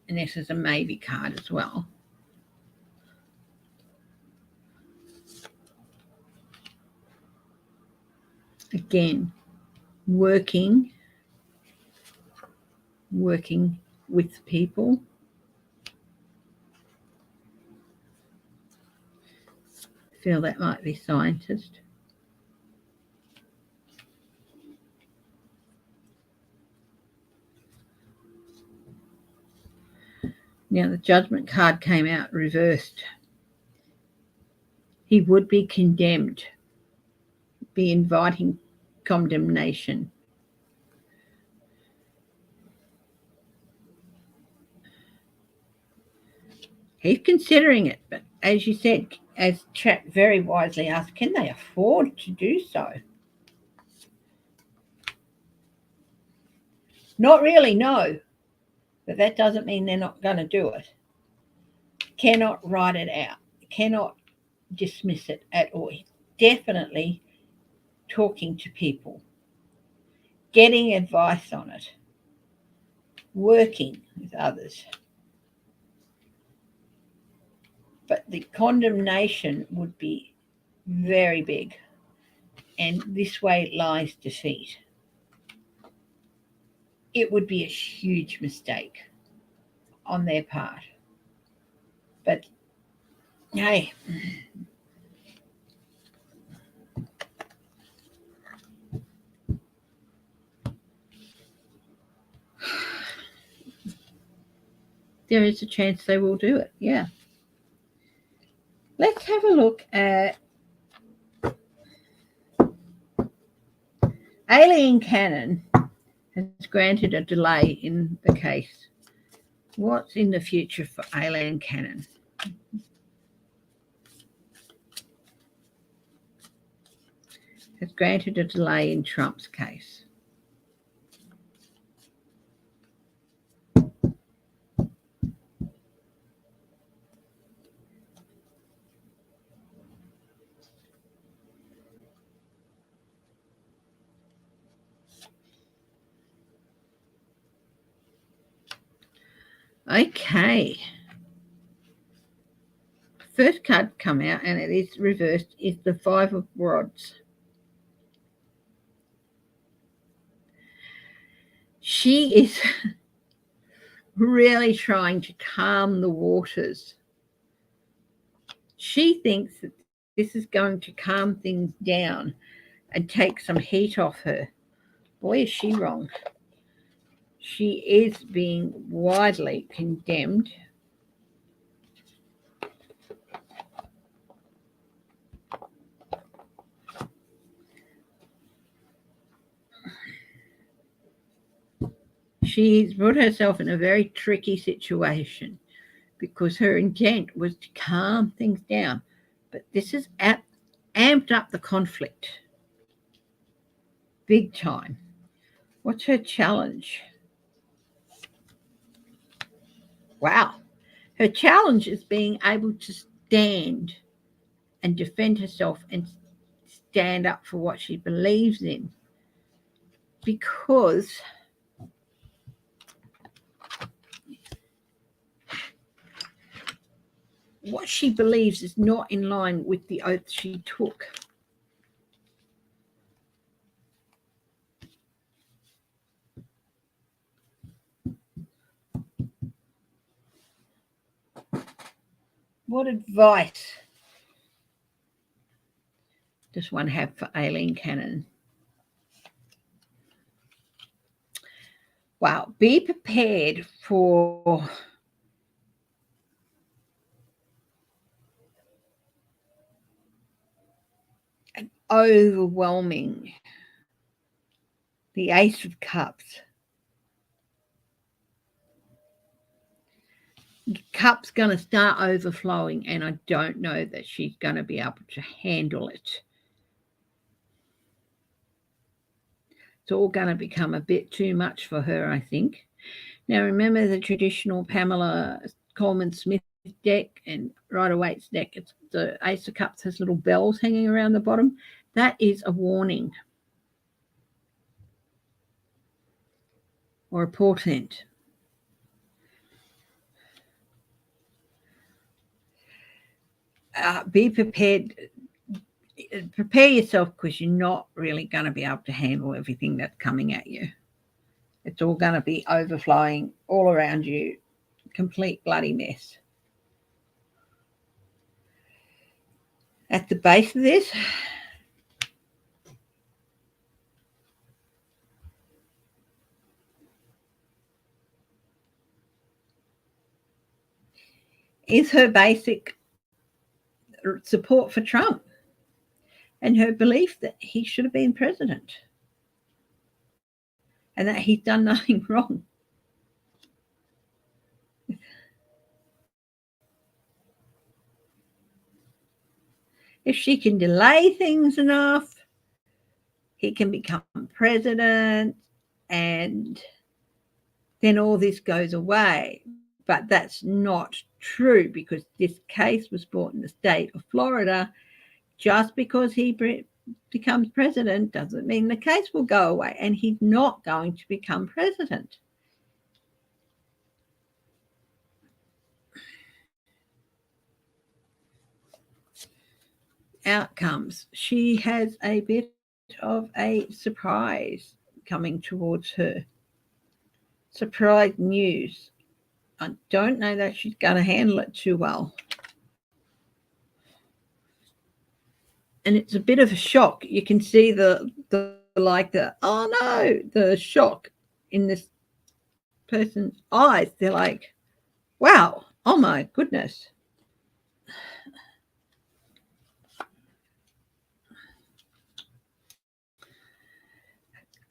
And this is a maybe card as well. Again, working with people. I feel that might be scientist. Now the Judgment card came out reversed. He would be condemned, be inviting condemnation. He's considering it, but as you said, as chat very wisely asked, can they afford to do so? Not really, no. But that doesn't mean they're not going to do it. Cannot write it out. Cannot dismiss it at all. Definitely talking to people, getting advice on it, working with others. But the condemnation would be very big, and this way lies defeat. It would be a huge mistake on their part. But hey, there is a chance they will do it, yeah. Let's have a look at Alien Canon has granted a delay in the case. What's in the future for Alien Canon? Has granted a delay in Trump's case. Okay. First card come out, and it is reversed, is the Five of Rods. She is really trying to calm the waters. She thinks that this is going to calm things down and take some heat off her. Boy, is she wrong. She is being widely condemned. She's put herself in a very tricky situation because her intent was to calm things down. But this has amped up the conflict big time. What's her challenge? Wow. Her challenge is being able to stand and defend herself and stand up for what she believes in. Because what she believes is not in line with the oath she took. What advice does one have for Aileen Cannon? Wow, be prepared for an overwhelming, the Ace of Cups. Cup's going to start overflowing, and I don't know that she's going to be able to handle it. It's all going to become a bit too much for her, I think. Now, remember the traditional Pamela Coleman-Smith deck and Rider-Waite's deck. It's the Ace of Cups has little bells hanging around the bottom. That is a warning or a portent. Be prepared. Prepare yourself, because you're not really going to be able to handle everything that's coming at you. It's all going to be overflowing all around you. Complete bloody mess. At the base of this, is her basic support for Trump and her belief that he should have been president and that he's done nothing wrong. If she can delay things enough, he can become president, and then all this goes away. But that's not true, because this case was brought in the state of Florida. Just because he becomes president doesn't mean the case will go away, and he's not going to become president. Outcomes. She has a bit of a surprise coming towards her. Surprise news. I don't know that she's going to handle it too well. And it's a bit of a shock. You can see the oh no, the shock in this person's eyes. They're like, wow, oh my goodness.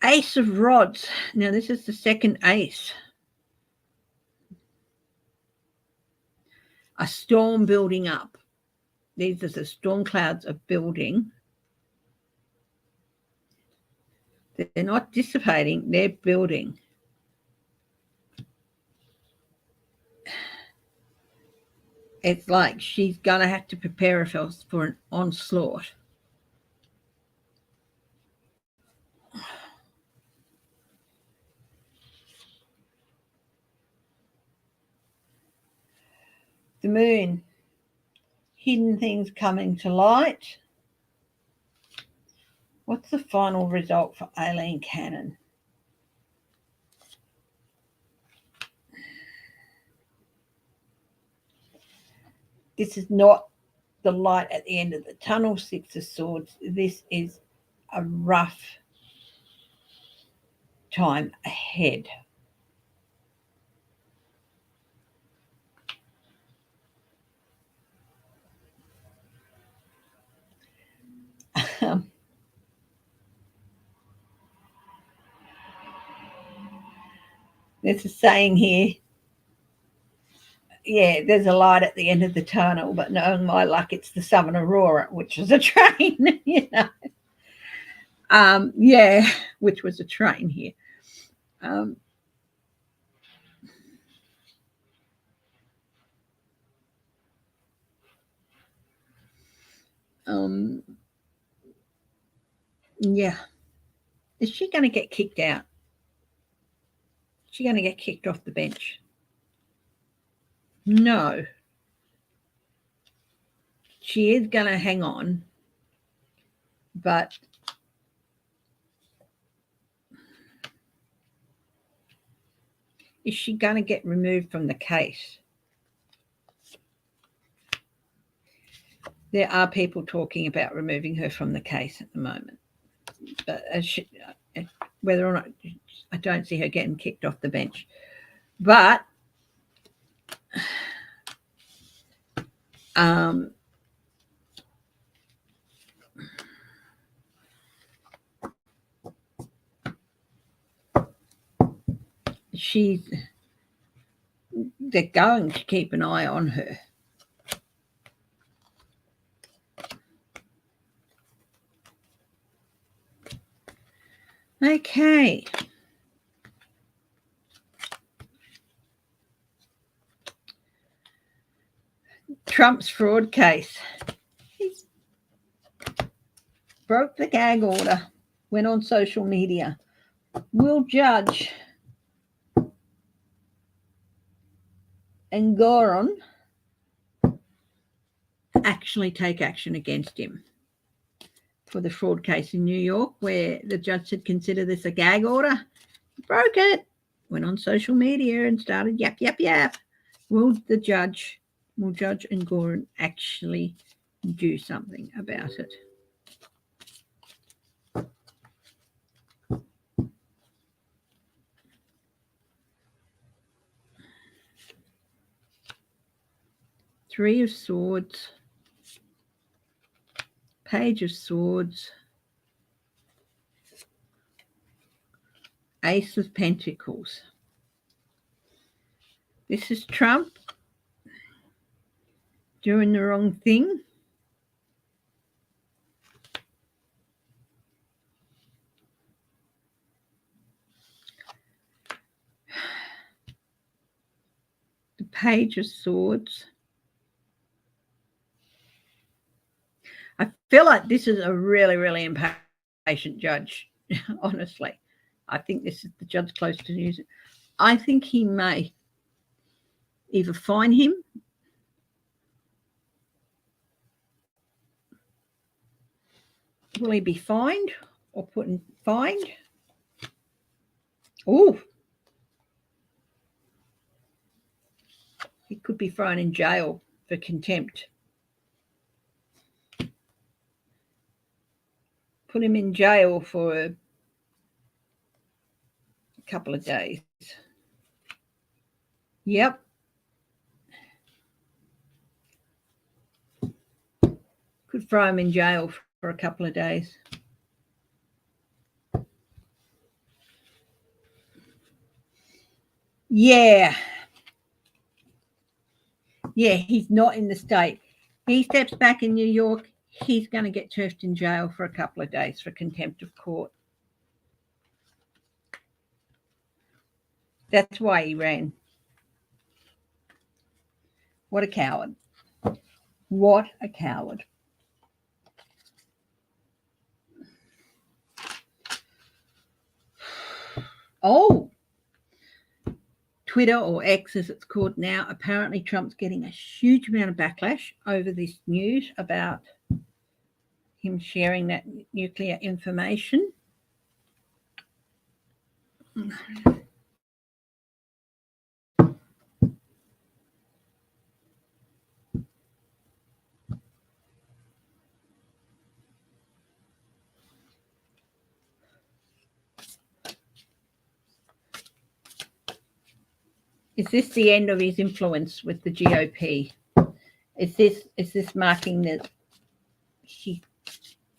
Ace of Rods. Now, this is the second ace. A storm building up. These are the storm clouds are building. They're not dissipating, they're building. It's like she's going to have to prepare herself for an onslaught. The Moon. Hidden things coming to light. What's the final result for Aileen Cannon? This is not the light at the end of the tunnel, Six of Swords. This is a rough time ahead. There's a saying here. Yeah, there's a light at the end of the tunnel, but knowing my luck, it's the Southern Aurora, which is a train, you know. Yeah, which was a train here. Yeah. Is she going to get kicked out? Is she going to get kicked off the bench? No. She is going to hang on, but is she going to get removed from the case? There are people talking about removing her from the case at the moment, but whether or not, I don't see her getting kicked off the bench. But they're going to keep an eye on her. Okay. Trump's fraud case. He broke the gag order, went on social media. Will Judge Engoron actually take action against him for the fraud case in New York, where the judge said, consider this a gag order? He broke it, went on social media and started yap, yap, yap. Will Judge Engoron actually do something about it? Three of Swords, Page of Swords, Ace of Pentacles. This is Trump doing the wrong thing. The Page of Swords. I feel like this is a really, really impatient judge, honestly. I think this is the judge close to using. I think he may either fine him will he be fined or put in fined? Oh, he could be thrown in jail for contempt. Put him in jail for a couple of days. Yep. Could throw him in jail for a couple of days. Yeah. Yeah, he's not in the state. He steps back in New York, he's going to get turfed in jail for a couple of days for contempt of court. That's why he ran. What a coward. What a coward. Oh, Twitter, or X as it's called now, apparently Trump's getting a huge amount of backlash over this news about him sharing that nuclear information. Is this the end of his influence with the GOP? Is this marking the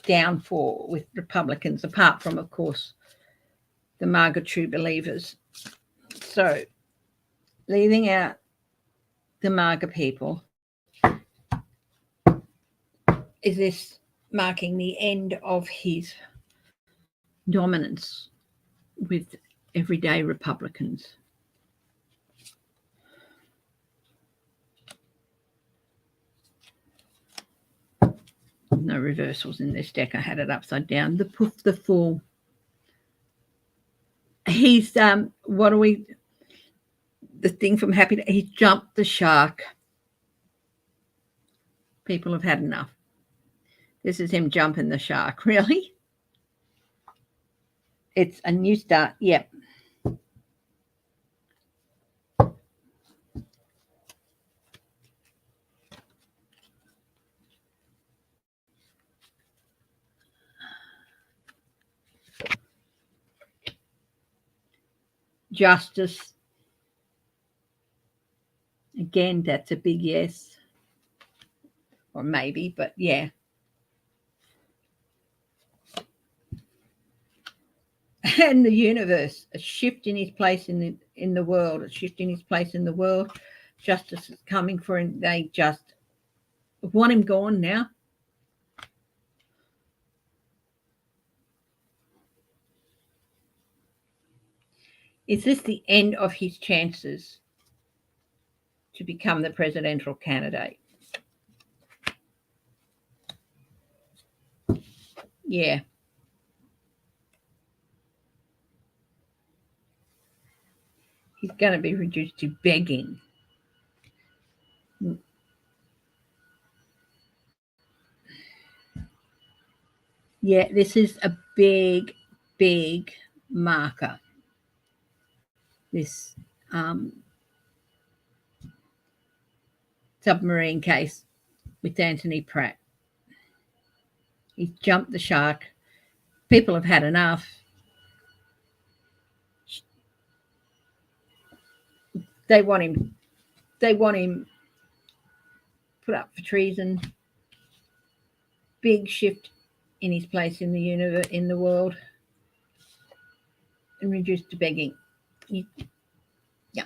downfall with Republicans, apart from, of course, the MAGA true believers? So, leaving out the MAGA people, is this marking the end of his dominance with everyday Republicans? No reversals in this deck. I had it upside down. The poof, the fool. He's the thing from Happy, he jumped the shark. People have had enough. This is him jumping the shark. Really? It's a new start. Yep. justice. Again, that's a big yes. Or maybe, but yeah. And the universe, a shift in his place in the world, a shift in his place in the world. Justice is coming for him. They just want him gone now. Is this the end of his chances to become the presidential candidate? Yeah. He's going to be reduced to begging. Yeah, this is a big, big marker. This submarine case with Anthony Pratt. He's jumped the shark. People have had enough. They want him put up for treason. Big shift in his place in the universe, in the world, and reduced to begging. Yeah,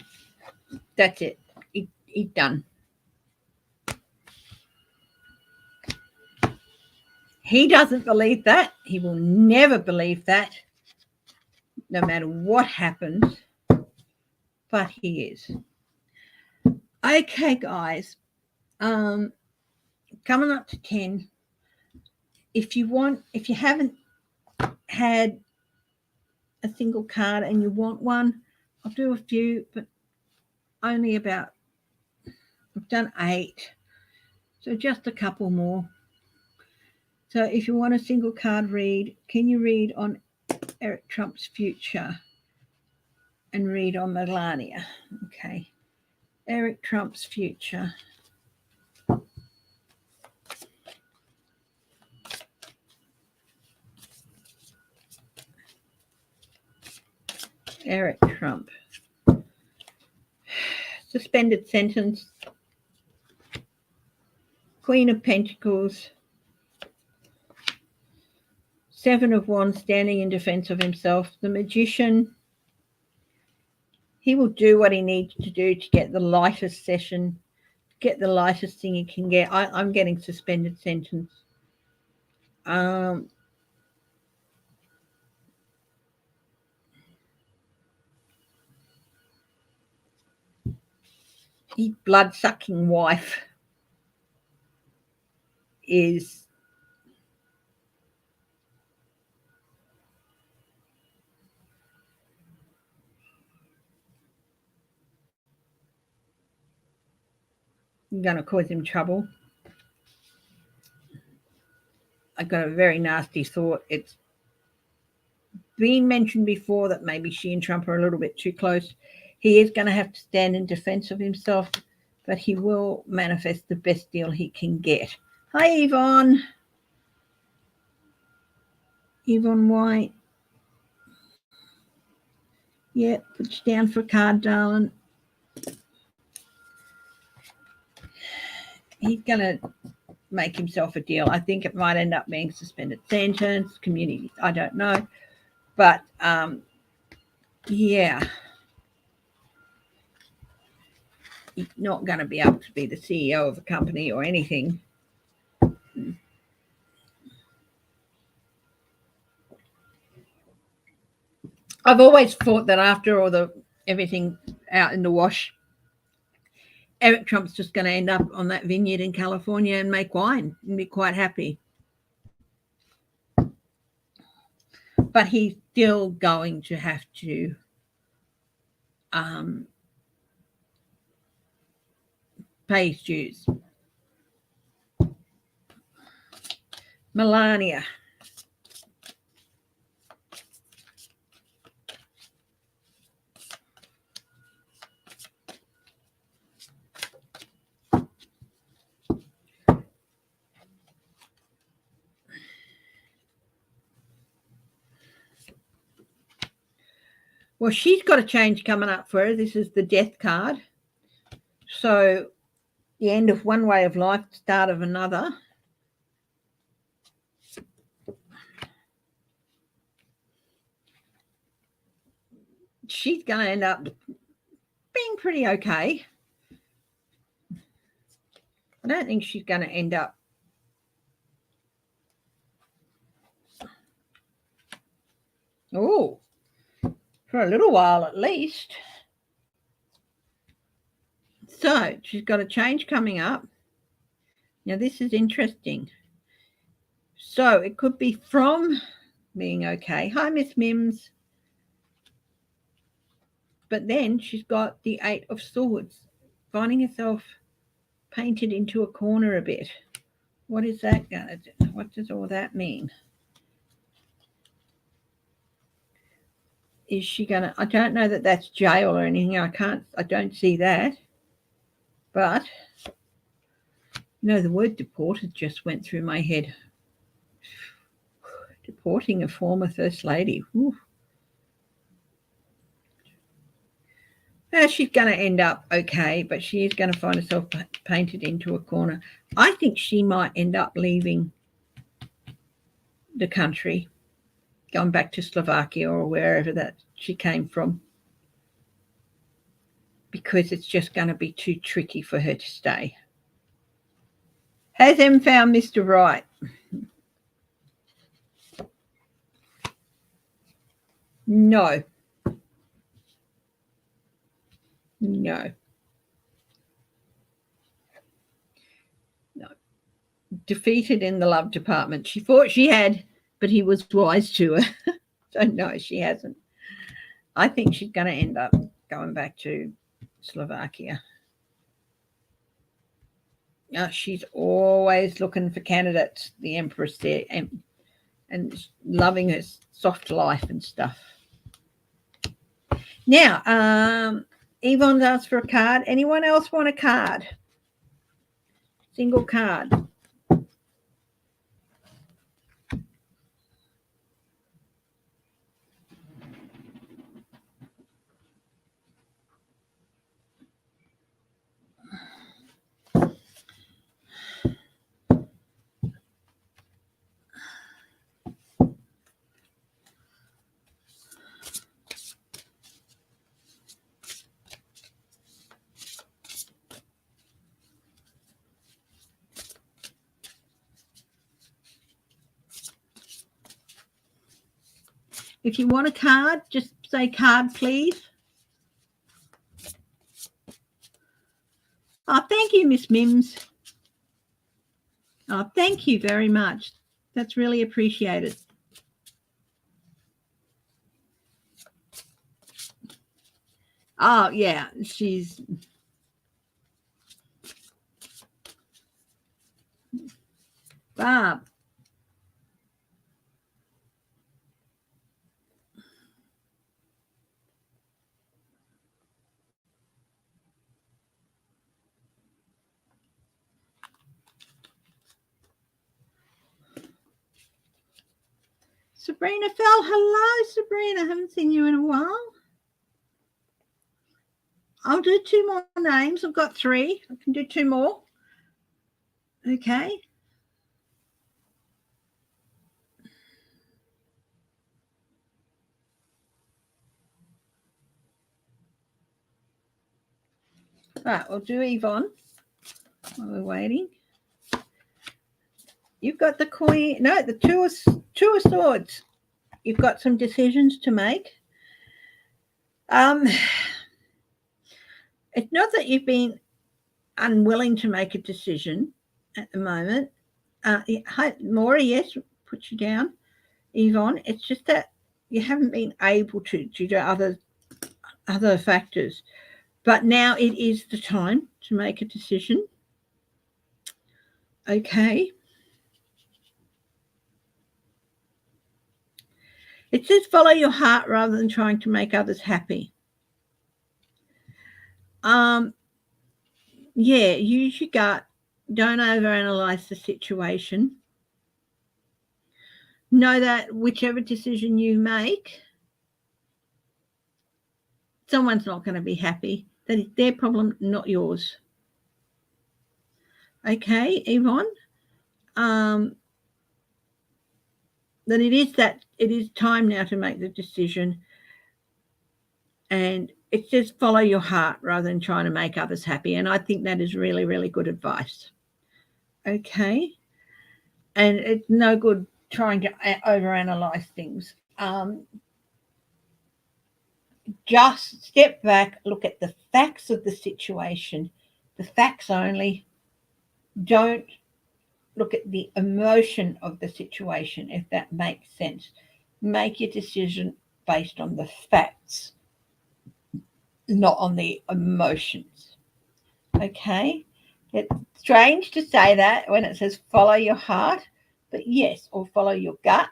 that's it. He's done. He doesn't believe that. He will never believe that, no matter what happens. But he is. Okay, guys. Coming up to 10. If you haven't had a single card and you want one, I'll do a few, but only about, I've done 8. So just a couple more. So if you want a single card read, can you read on Eric Trump's future and read on Melania? Okay. Eric Trump's future. Eric Trump. Suspended sentence. Queen of Pentacles. 7 of Wands standing in defense of himself. The Magician. He will do what he needs to do to get the lightest session, get the lightest thing he can get. I'm getting suspended sentence. His blood-sucking wife is going to cause him trouble. I got a very nasty thought. It's been mentioned before that maybe she and Trump are a little bit too close. He is going to have to stand in defense of himself, but he will manifest the best deal he can get. Hi, Yvonne. Yvonne White. Yeah, put you down for a card, darling. He's going to make himself a deal. I think it might end up being suspended sentence, community, I don't know. But, yeah. He's not going to be able to be the CEO of a company or anything. I've always thought that after all everything out in the wash, Eric Trump's just going to end up on that vineyard in California and make wine and be quite happy. But he's still going to have to pay his dues. Melania. Well, she's got a change coming up for her. This is the death card. So the end of one way of life, start of another. She's going to end up being pretty okay. I don't think she's going to end up for a little while at least. So she's got a change coming up. Now this is interesting. So it could be from being okay. Hi, Miss Mims. But then she's got the 8 of Swords, finding herself painted into a corner a bit. What is that going to do? What does all that mean? Is she going to, I don't know that that's jail or anything. I don't see that. But, the word deported just went through my head. Deporting a former First Lady. Whew. She's going to end up okay, but she is going to find herself painted into a corner. I think she might end up leaving the country, going back to Slovakia or wherever that she came from, because it's just going to be too tricky for her to stay. Has M found Mr. Right? No. Defeated in the love department. She thought she had, but he was wise to her. So no, she hasn't. I think she's going to end up going back to Slovakia. She's always looking for candidates, the Empress there, and loving her soft life and stuff. Now, Yvonne's asked for a card. Anyone else want a card? Single card. If you want a card, just say card, please. Oh, thank you, Miss Mims. Oh, thank you very much. That's really appreciated. Oh, yeah, she's... Barb. Sabrina fell. Hello, Sabrina. I haven't seen you in a while. I'll do 2 more names. I've got 3. I can do 2 more. Okay. Right, we'll do Yvonne while we're waiting. You've got the Queen. No, the two of Swords. You've got some decisions to make. It's not that you've been unwilling to make a decision at the moment. Hi, Maura, yes, put you down. Yvonne, it's just that you haven't been able to due to other factors. But now it is the time to make a decision. Okay. It says follow your heart rather than trying to make others happy. Yeah, use your gut. Don't overanalyze the situation. Know that whichever decision you make, someone's not going to be happy. That is their problem, not yours. Okay, Yvonne? That it is time now to make the decision, and it's just follow your heart rather than trying to make others happy. And I think that is really, really good advice. Okay. And it's no good trying to overanalyze things. Just step back, look at the facts of the situation, the facts only. Don't look at the emotion of the situation, if that makes sense. Make your decision based on the facts, not on the emotions. Okay? It's strange to say that when it says follow your heart, but yes, or follow your gut,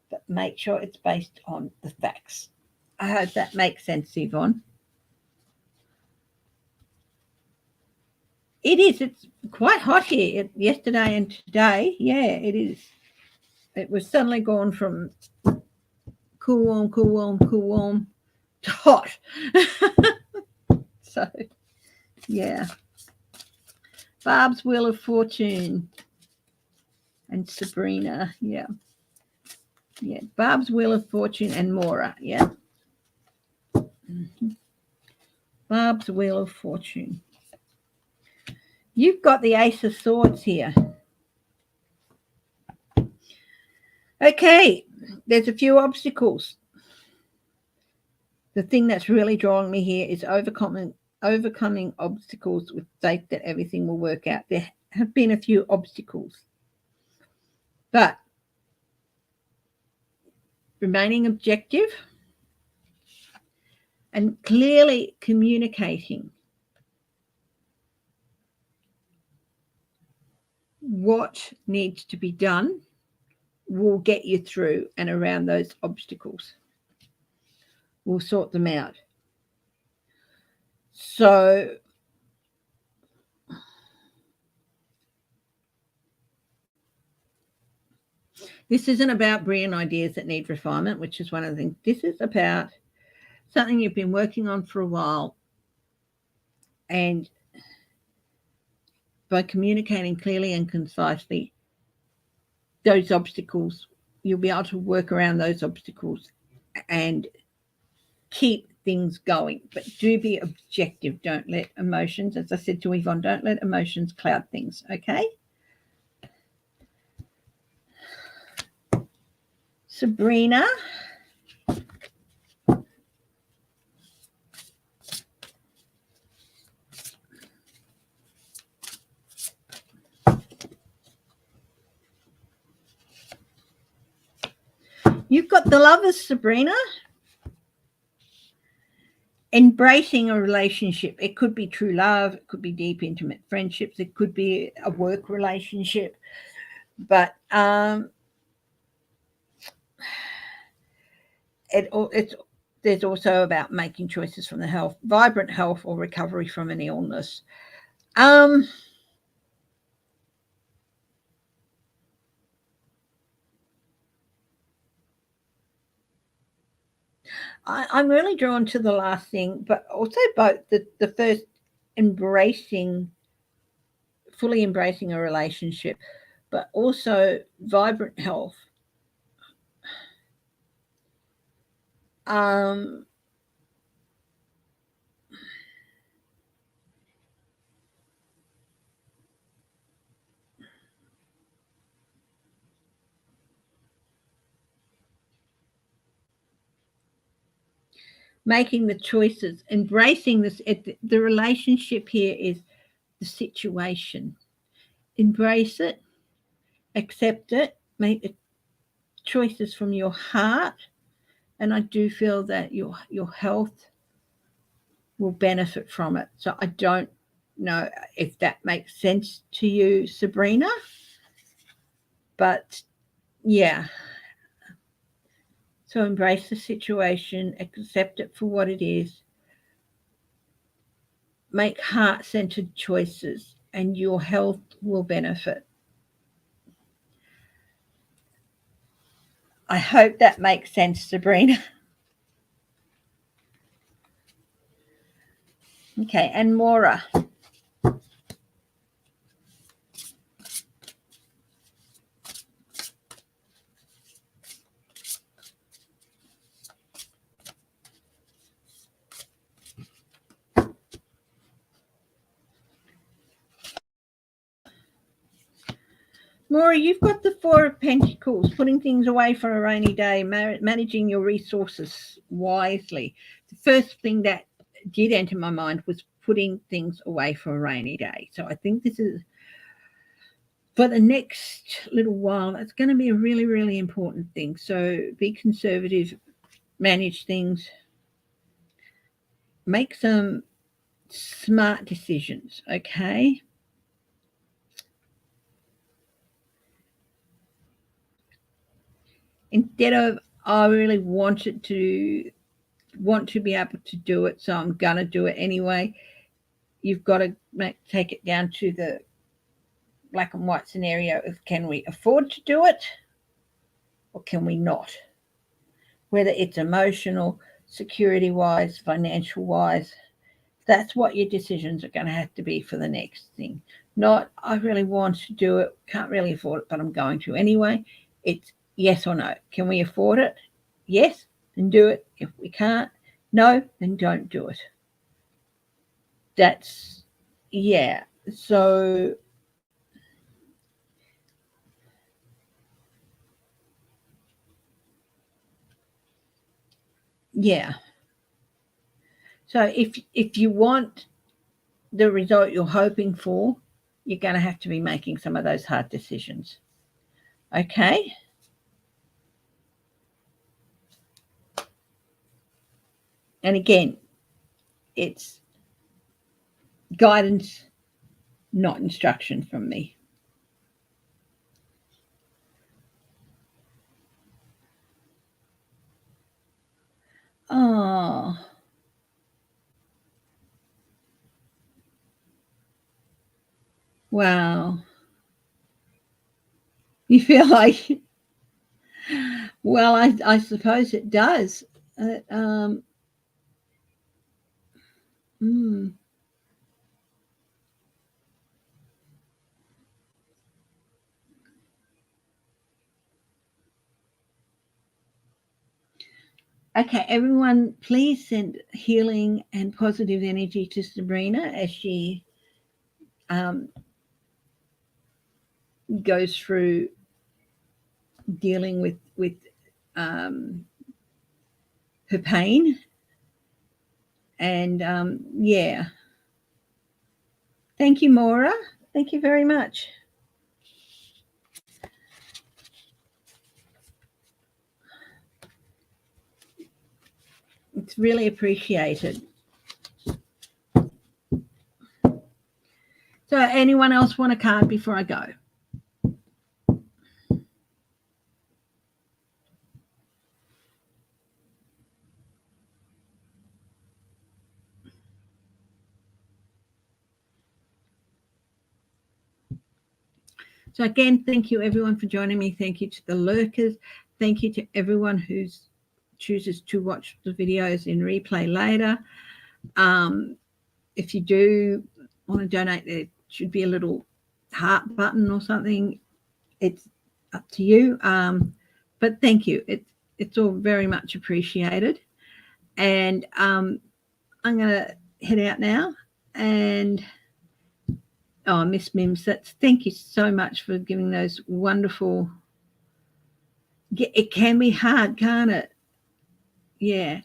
but make sure it's based on the facts. I hope that makes sense, Yvonne. It is. It's quite hot here yesterday and today. Yeah, it is. It was suddenly gone from cool, warm, cool, warm, cool, warm to hot. So, yeah. Barb's Wheel of Fortune and Sabrina. Yeah. Yeah. Barb's Wheel of Fortune and Mora. Yeah. Mm-hmm. Barb's Wheel of Fortune. You've got the Ace of Swords here. Okay, there's a few obstacles. The thing that's really drawing me here is overcoming obstacles with faith that everything will work out. There have been a few obstacles, but remaining objective and clearly communicating what needs to be done will get you through and around those obstacles. We'll sort them out. So this isn't about brilliant ideas that need refinement, which is one of the things. This is about something you've been working on for a while, and by communicating clearly and concisely those obstacles, you'll be able to work around those obstacles and keep things going. But do be objective. Don't let emotions, as I said to Yvonne, don't let emotions cloud things, okay? Sabrina. You've got the Lovers, Sabrina. Embracing a relationship. It could be true love. It could be deep, intimate friendships. It could be a work relationship. But there's also about making choices from the vibrant health or recovery from an illness. I'm really drawn to the last thing, but also both the first, fully embracing a relationship, but also vibrant health. Making the choices, embracing this. The relationship here is the situation. Embrace it, accept it, make the choices from your heart, and I do feel that your health will benefit from it. So I don't know if that makes sense to you, Sabrina, but yeah. So embrace the situation, accept it for what it is, make heart-centered choices, and your health will benefit. I hope that makes sense, Sabrina. Okay, and Maura. Maura, you've got the Four of Pentacles, putting things away for a rainy day, managing your resources wisely. The first thing that did enter my mind was putting things away for a rainy day. So I think this is, for the next little while, it's going to be a really, really important thing. So be conservative, manage things, make some smart decisions, okay? Instead of, I really want to be able to do it, so I'm going to do it anyway, you've got to take it down to the black and white scenario of, can we afford to do it or can we not? Whether it's emotional, security wise, financial wise, that's what your decisions are going to have to be for the next thing. Not, I really want to do it, can't really afford it, but I'm going to anyway. It's yes or no. Can we afford it? Yes, then do it. If we can't, no, then don't do it. That's, yeah. So yeah. So if you want the result you're hoping for, you're going to have to be making some of those hard decisions. Okay? And again, it's guidance, not instruction from me. Oh. Wow. You feel like, well, I suppose it does. Mm. Okay, everyone, please send healing and positive energy to Sabrina as she goes through dealing with her pain. And yeah, thank you, Maura. Thank you very much. It's really appreciated. So anyone else want a card before I go? So again, thank you everyone for joining me. Thank you to the lurkers. Thank you to everyone who chooses to watch the videos in replay later. If you do want to donate, there should be a little heart button or something. It's up to you. But thank you. It's all very much appreciated. And I'm going to head out now. And oh, Miss Mims, thank you so much for giving those wonderful. It can be hard, can't it? Yeah,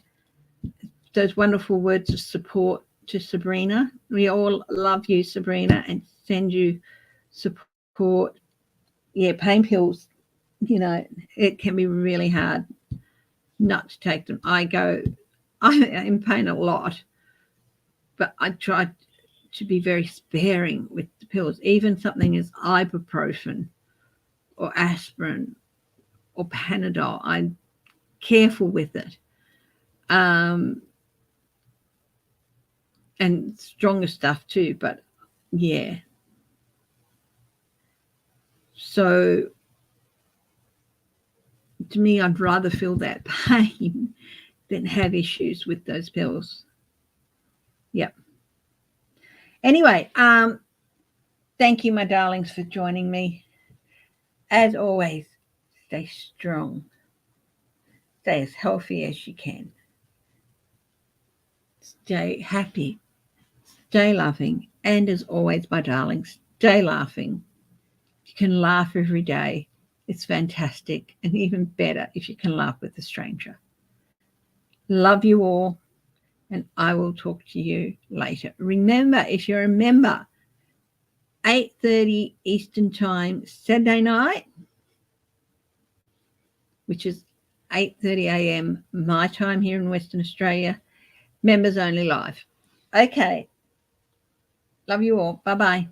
those wonderful words of support to Sabrina. We all love you, Sabrina, and send you support. Yeah, pain pills, it can be really hard not to take them. I'm in pain a lot, but I try to be very sparing with the pills, even something as ibuprofen or aspirin or Panadol. I'm careful with it. And stronger stuff too, but yeah. So to me, I'd rather feel that pain than have issues with those pills. Yep. Anyway, thank you, my darlings, for joining me. As always, stay strong. Stay as healthy as you can. Stay happy. Stay loving. And as always, my darlings, stay laughing. You can laugh every day. It's fantastic. And even better if you can laugh with a stranger. Love you all. And I will talk to you later. Remember, if you're a member, 8:30 Eastern Time, Saturday night, which is 8:30 a.m. my time here in Western Australia, members only live. Okay. Love you all. Bye-bye.